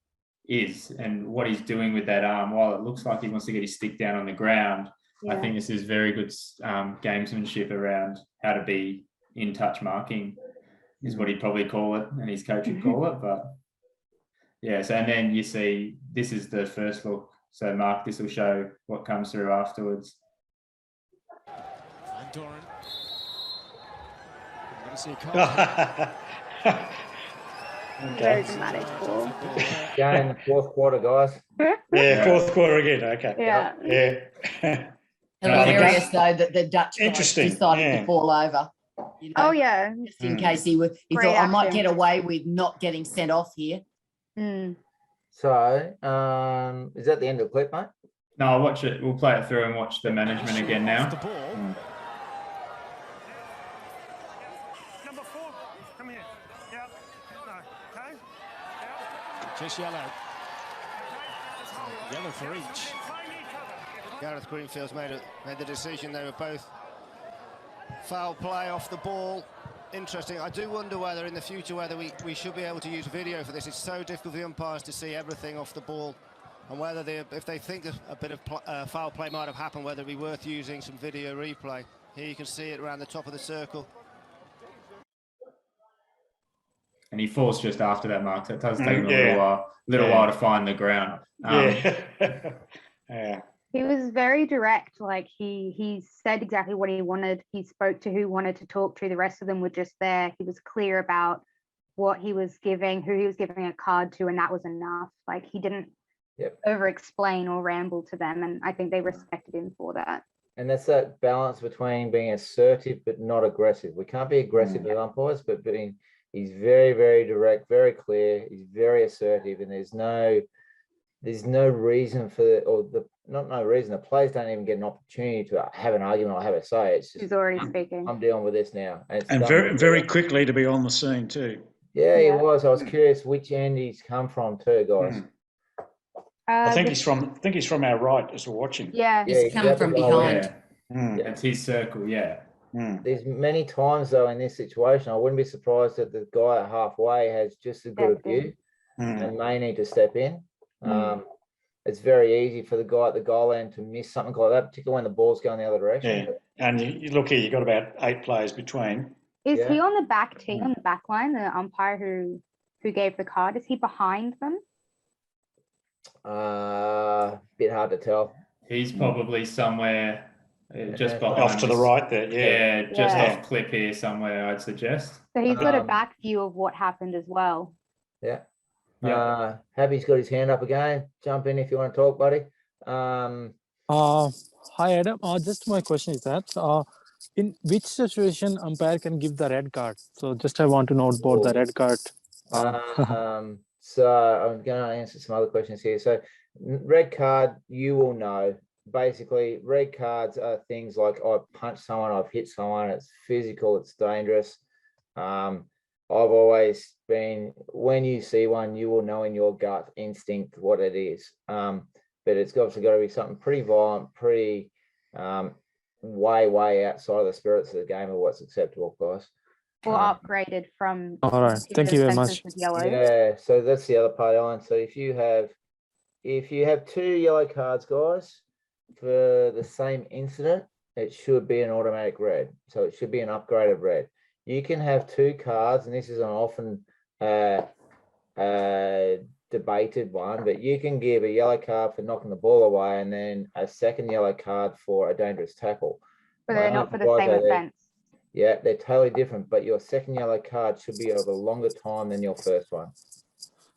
is and what he's doing with that arm. While it looks like he wants to get his stick down on the ground, I think this is very good gamesmanship around how to be in touch marking, is what he'd probably call it, and his coach would call it. But yeah, so and then you see this is the first look. So Mark, this will show what comes through afterwards. And Doran. I'm going to see a card. Very dramatic ball. Game fourth quarter, guys. Yeah, fourth quarter again. Okay. Yeah. Hilarious though that the Dutch guys Interesting. decided to fall over. You know, Oh yeah. just in case he Great thought I might action. get away with not getting sent off here. So, is that the end of the clip, mate? No, I'll watch it. We'll play it through and watch the management again now. The ball. Number 4, come here. Yeah. No. Okay. Yeah. Just yellow. Yellow for each. Gareth Greenfield's made the decision. They were both foul play off the ball. Interesting. I do wonder whether in the future whether we should be able to use video for this. It's so difficult for the umpires to see everything off the ball, and whether if they think a bit of foul play might have happened, whether it'd be worth using some video replay. Here you can see it around the top of the circle. And he falls just after that, Mark. So it does take him a little while to find the ground. Yeah. He was very direct. Like he said exactly what he wanted. He spoke to who wanted to talk to. The rest of them were just there. He was clear about what he was giving, who he was giving a card to, and that was enough. Like he didn't over explain or ramble to them, and I think they respected him for that. And that's that balance between being assertive but not aggressive. We can't be aggressive with umpires, but he's very, very direct, very clear. He's very assertive, and there's no reason the players don't even get an opportunity to have an argument or have a say. It's just, He's already speaking. I'm dealing with this now. And very quickly to be on the scene too. Yeah, he was. I was curious which end he's come from too, guys. I think he's from our right as we're watching. Yeah, He's coming from behind. It's his circle, yeah. There's many times though in this situation, I wouldn't be surprised if the guy at halfway has just as good a view and may need to step in. It's very easy for the guy at the goal end to miss something like that, particularly when the ball's going the other direction. Yeah, and you look here, you've got about 8 players between. Is he on the back tee, on the back line, the umpire who gave the card? Is he behind them? Bit hard to tell. He's probably somewhere just behind. Off to the right there, yeah. Yeah, just off clip here somewhere, I'd suggest. So he's got a back view of what happened as well. Yeah. Happy's got his hand up again. Jump in if you want to talk, buddy. Hi, Adam. Just my question is that in which situation umpire can give the red card? So just I want to know about the red card. So I'm going to answer some other questions here. So red card, you will know. Basically, red cards are things like I've punched someone, I've hit someone, it's physical, it's dangerous. I've always been, when you see one, you will know in your gut instinct what it is. But it's obviously got to be something pretty violent, pretty way outside of the spirits of the game of what's acceptable, guys. Or upgraded from. All right, thank you very much. Yeah, so that's the other part of the line. So if you have 2 yellow cards, guys, for the same incident, it should be an automatic red. So it should be an upgraded red. You can have 2 cards, and this is an often debated one, but you can give a yellow card for knocking the ball away and then a second yellow card for a dangerous tackle. But they're not for the same offence. Yeah, they're totally different, but your second yellow card should be of a longer time than your first one.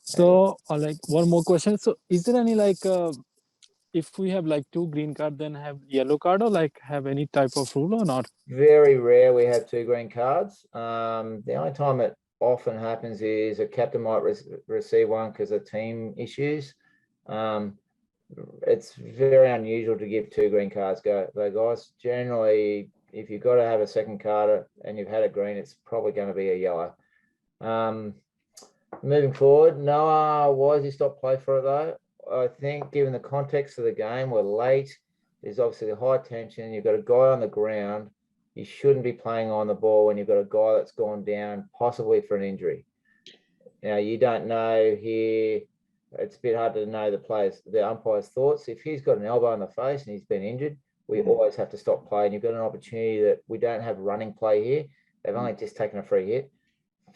So like one more question. So is there any like if we have like 2 green card, then have yellow card, or like have any type of rule or not? Very rare we have 2 green cards. The only time it often happens is a captain might receive one because of team issues. It's very unusual to give 2 green cards. Guys, generally, if you've got to have a second card and you've had a green, it's probably going to be a yellow. Moving forward, Noah, why has he stopped play for it though? I think given the context of the game, we're late. There's obviously high tension. You've got a guy on the ground. You shouldn't be playing on the ball when you've got a guy that's gone down, possibly for an injury. Now, you don't know here. It's a bit hard to know the umpire's thoughts. If he's got an elbow in the face and he's been injured, we always have to stop playing. You've got an opportunity that we don't have running play here. They've only just taken a free hit.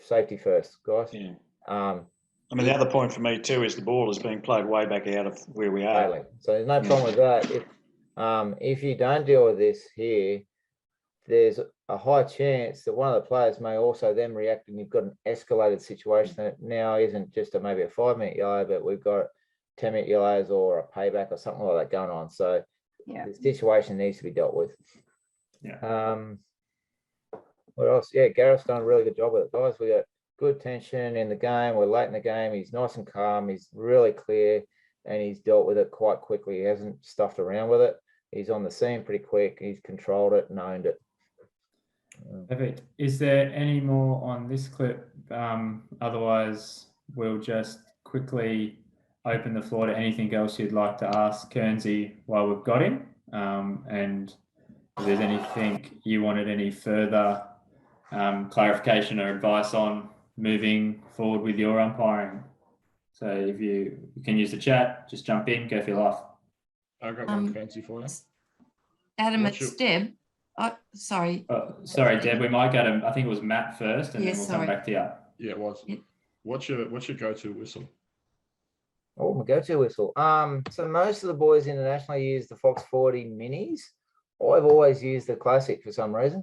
Safety first, guys. Yeah. I mean, the other point for me too is the ball is being played way back out of where we are. Totally. So there's no problem with that. If you don't deal with this here, there's a high chance that one of the players may also then react, and you've got an escalated situation that now isn't just maybe a 5-minute yellow, but we've got 10-minute yellows or a payback or something like that going on. So the situation needs to be dealt with. Yeah. What else? Yeah, Gareth's done a really good job with it, guys. We got good tension in the game. We're late in the game. He's nice and calm. He's really clear, and he's dealt with it quite quickly. He hasn't stuffed around with it. He's on the scene pretty quick. He's controlled it and owned it. Perfect. Is there any more on this clip? Otherwise, we'll just quickly open the floor to anything else you'd like to ask Kearnsy while we've got him. And if there's anything you wanted any further clarification or advice on moving forward with your umpiring. So if you can use the chat, just jump in, go for your life. I've got one fancy for you. Adam, it's Deb. Sorry. Sorry, Deb, we might go to, I think it was Matt first, and then we'll come back to you. Yeah, it was. What's your go-to whistle? Oh, my go-to whistle. So most of the boys internationally use the Fox 40 minis. I've always used the classic for some reason.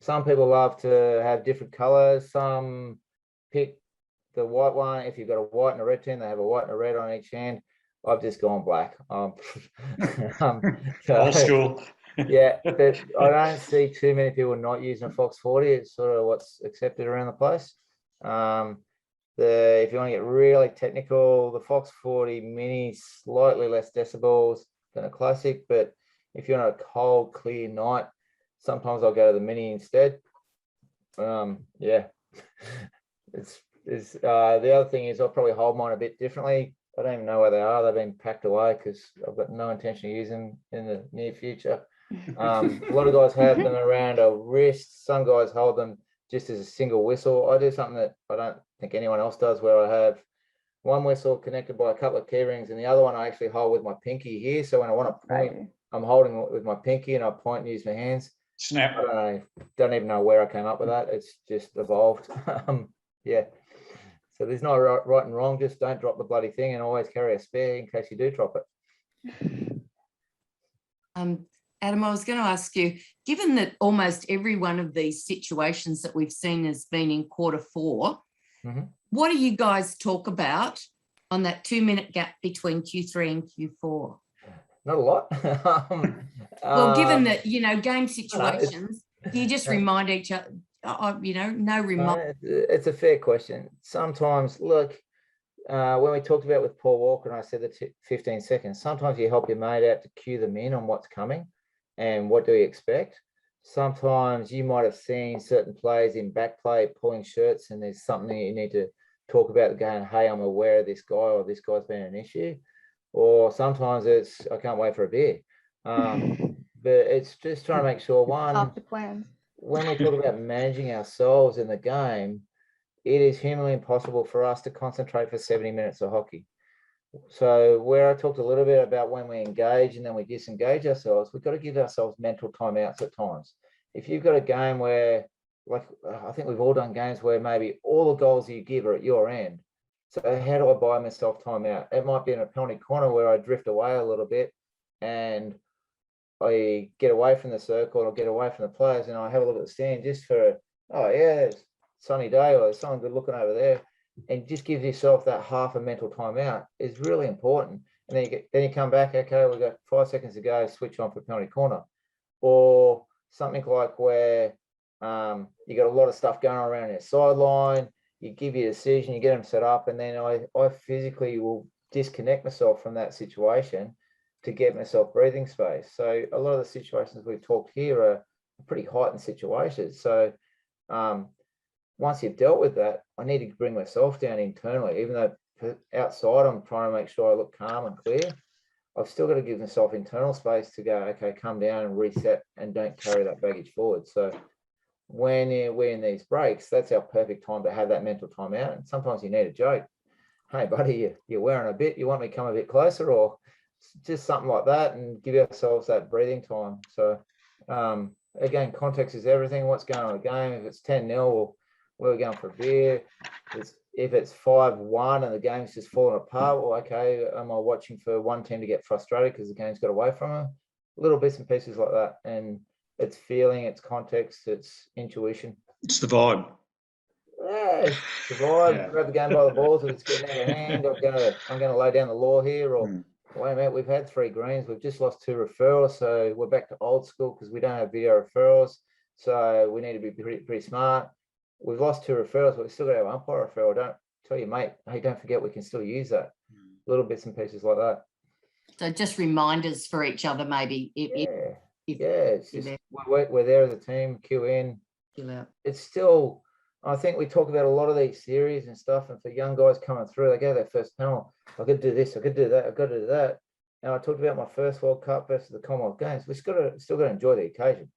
Some people love to have different colors. Some pick the white one. If you've got a white and a red team, they have a white and a red on each hand. I've just gone black. Old school. Yeah, but I don't see too many people not using a Fox 40. It's sort of what's accepted around the place. If you want to get really technical, the Fox 40 mini, slightly less decibels than a classic, but if you're on a cold, clear night, sometimes I'll go to the mini instead. Yeah, the other thing is I'll probably hold mine a bit differently. I don't even know where they are. They've been packed away because I've got no intention of using them in the near future. A lot of guys have them around a wrist. Some guys hold them just as a single whistle. I do something that I don't think anyone else does, where I have one whistle connected by a couple of key rings, and the other one I actually hold with my pinky here. So when I want to point, I'm holding it with my pinky and I point and use my hands. Snap. I don't know, don't even know where I came up with that. It's just evolved. Yeah. So there's no right and wrong. Just don't drop the bloody thing, and always carry a spare in case you do drop it. Adam, I was going to ask you, given that almost every one of these situations that we've seen has been in quarter four, what do you guys talk about on that 2-minute gap between Q3 and Q4? Not a lot. Well, given that, you know, game situations, do you just remind each other, you know, no reminder? It's a fair question. Sometimes, look, when we talked about with Paul Walker, and I said the 15 seconds, sometimes you help your mate out to cue them in on what's coming and what do you expect. Sometimes you might have seen certain players in back play pulling shirts, and there's something that you need to talk about going, hey, I'm aware of this guy, or this guy's been an issue. Or sometimes it's, I can't wait for a beer. But it's just trying to make sure, one, when we talk about managing ourselves in the game, it is humanly impossible for us to concentrate for 70 minutes of hockey. So where I talked a little bit about when we engage and then we disengage ourselves, we've got to give ourselves mental timeouts at times. If you've got a game where, like, I think we've all done games where maybe all the goals you give are at your end. So how do I buy myself time out? It might be in a penalty corner where I drift away a little bit and I get away from the circle or get away from the players, and I have a look at the stand just for, oh yeah, it's a sunny day or there's someone good looking over there, and just give yourself that half a mental time out is really important. And then you come back, okay, we've got 5 seconds to go, switch on for penalty corner. Or something like where you got a lot of stuff going on around your sideline, you give your decision, you get them set up, and then I physically will disconnect myself from that situation to get myself breathing space. So a lot of the situations we've talked here are pretty heightened situations. So once you've dealt with that, I need to bring myself down internally. Even though outside I'm trying to make sure I look calm and clear, I've still got to give myself internal space to go, okay, come down and reset and don't carry that baggage forward. So when we're in these breaks, that's our perfect time to have that mental time out. And sometimes you need a joke. Hey, buddy, you're wearing a bit. You want me to come a bit closer, or just something like that, and give ourselves that breathing time. So again, context is everything. What's going on in the game? If it's 10-0, we're going for a beer. If it's 5-1 and the game's just falling apart, well, okay, am I watching for one team to get frustrated because the game's got away from them? Little bits and pieces like that. And it's feeling, it's context, it's intuition. It's the vibe. Yeah, it's the vibe. Grab the game by the balls. If it's getting out of hand, I'm gonna lay down the law here. Or wait a minute, we've had 3 greens. We've just lost 2 referrals, so we're back to old school because we don't have video referrals. So we need to be pretty smart. We've lost 2 referrals, but we still got our umpire referral. Don't tell your mate, hey, don't forget we can still use that. Little bits and pieces like that. So just reminders for each other, maybe. It's just we're there as a team. Cue in. It's still, I think we talk about a lot of these series and stuff, and for young guys coming through, they go their first panel. I could do this, I could do that, I got to do that. And I talked about my first World Cup versus the Commonwealth Games. We've still got to enjoy the occasion.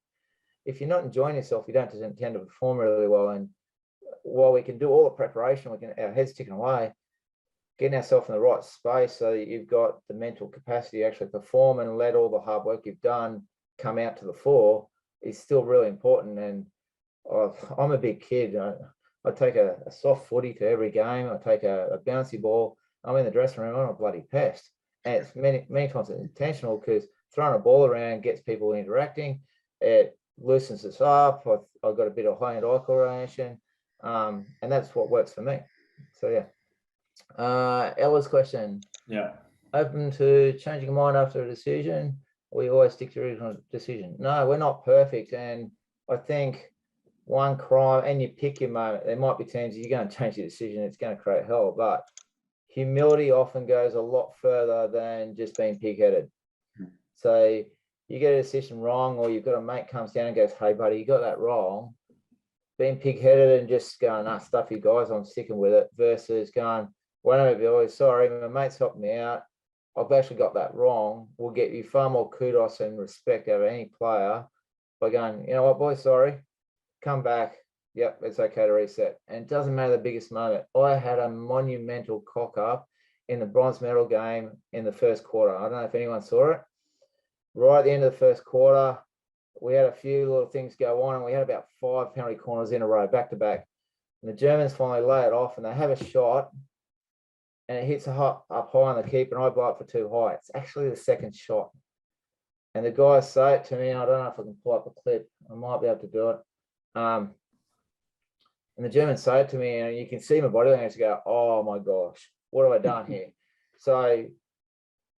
If you're not enjoying yourself, you don't tend to perform really well. And while we can do all the preparation, our heads ticking away, getting ourselves in the right space so that you've got the mental capacity to actually perform and let all the hard work you've done come out to the fore is still really important. And I'm a big kid. I take a soft footy to every game. I take a bouncy ball. I'm in the dressing room. I'm a bloody pest. And it's many times it's intentional, because throwing a ball around gets people interacting. It loosens us up. I've got a bit of hand-eye coordination. And that's what works for me. So yeah. Ella's question. Yeah. Open to changing your mind after a decision? We always stick to original decision. No, we're not perfect. And I think one crime, and you pick your moment. There might be teams you're going to change your decision, it's going to create hell. But humility often goes a lot further than just being pig-headed. So you get a decision wrong, or you've got a mate comes down and goes, hey buddy, you got that wrong. Being pig-headed and just going, nah, stuff you guys, I'm sticking with it, versus going, well, no, boys, sorry, my mate's helped me out. I've actually got that wrong, will get you far more kudos and respect out of any player by going, you know what, boys, sorry, come back. Yep, it's okay to reset. And it doesn't matter the biggest moment. I had a monumental cock up in the bronze medal game in the first quarter. I don't know if anyone saw it. Right at the end of the first quarter, we had a few little things go on, and we had about 5 penalty corners in a row, back to back. And the Germans finally lay it off, and they have a shot, and it hits up high on the keeper, and I blow it for too high. It's actually the second shot. And the guys say it to me, and I don't know if I can pull up a clip. I might be able to do it. And the Germans say it to me, and you can see my body language go, oh my gosh, what have I done here? So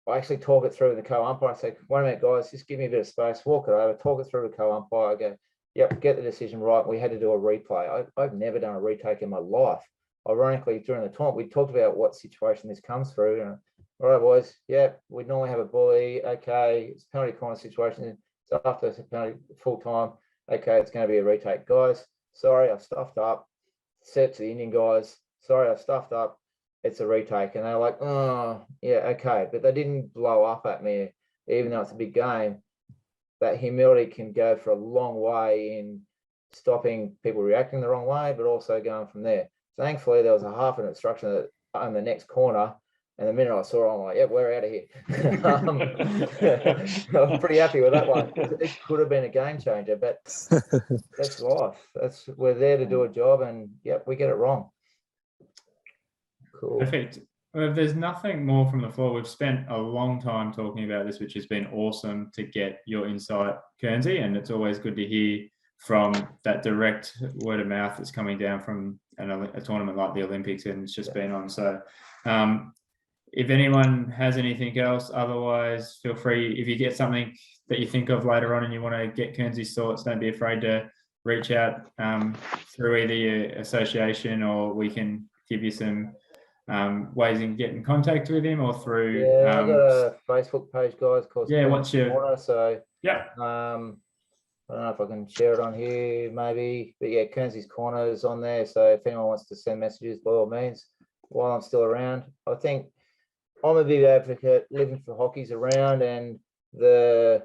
I actually talk it through with the co-umpire. I say, wait a minute, guys, just give me a bit of space, walk it over, talk it through with the co-umpire. I go, yep, get the decision right. We had to do a replay. I've never done a retake in my life. Ironically, during the tournament, we talked about what situation this comes through. And, all right, boys, yeah, we normally have a bully. Okay, it's a penalty corner situation. So after it's a penalty full time, okay, it's going to be a retake. Guys, sorry, I've stuffed up. Said to the Indian guys, sorry, I stuffed up. It's a retake. And they're like, oh, yeah, okay. But they didn't blow up at me, even though it's a big game. That humility can go for a long way in stopping people reacting the wrong way, but also going from there. Thankfully, there was a half an obstruction on the next corner. And the minute I saw it, I'm like, yep, we're out of here. I'm pretty happy with that one. It could have been a game changer, but that's life. We're there to do a job, and yep, we get it wrong. Cool. Perfect. Well, if there's nothing more from the floor, we've spent a long time talking about this, which has been awesome to get your insight, Kearnsy, and it's always good to hear from that direct word of mouth that's coming down from a tournament like the Olympics, and it's just been on. So if anyone has anything else, otherwise feel free, if you get something that you think of later on and you want to get Kearnsy's thoughts, don't be afraid to reach out through either your association, or we can give you some ways in getting in contact with him, or through I've got a Facebook page, guys, called what's your corner, so yeah, I don't know if I can share it on here maybe, but yeah, Kearnsy's Corner is on there, so if anyone wants to send messages, by all means, while I'm still around. I think I'm a big advocate. Living for Hockey's around, and the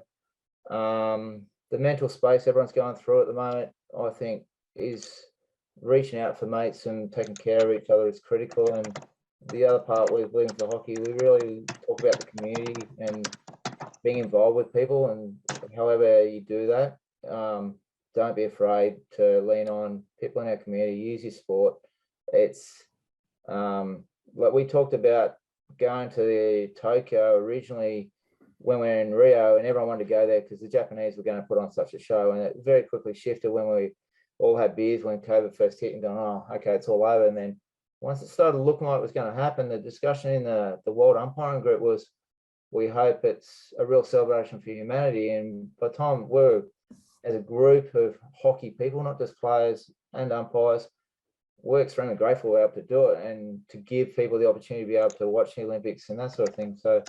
mental space everyone's going through at the moment, I think, is reaching out for mates and taking care of each other is critical. And the other part with Living for Hockey, we really talk about the community and being involved with people, and however you do that, don't be afraid to lean on people in our community. Use your sport. It's like we talked about going to Tokyo originally when we were in Rio, and everyone wanted to go there because the Japanese were going to put on such a show, and it very quickly shifted when we all had beers when COVID first hit and going, oh, okay, it's all over. And then once it started looking like it was going to happen, the discussion in the World Umpiring Group was, we hope it's a real celebration for humanity. And by the time we're, as a group of hockey people, not just players and umpires, we're extremely grateful we're able to do it and to give people the opportunity to be able to watch the Olympics and that sort of thing. So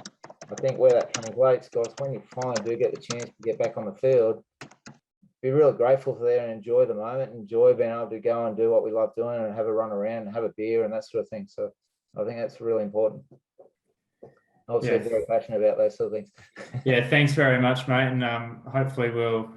I think where that coming waits, guys, when you finally do get the chance to get back on the field, be really grateful for that and enjoy the moment, enjoy being able to go and do what we love doing and have a run around and have a beer and that sort of thing. So I think that's really important. Also very passionate about those sort of things. Yeah, thanks very much, mate. And hopefully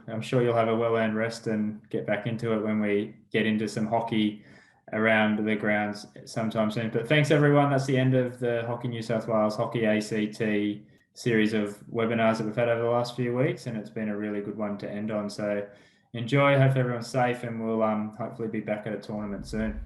I'm sure you'll have a well-earned rest and get back into it when we get into some hockey around the grounds sometime soon. But thanks, everyone. That's the end of the Hockey New South Wales Hockey ACT series of webinars that we've had over the last few weeks, and it's been a really good one to end on. So enjoy. Hope everyone's safe, and we'll hopefully be back at a tournament soon.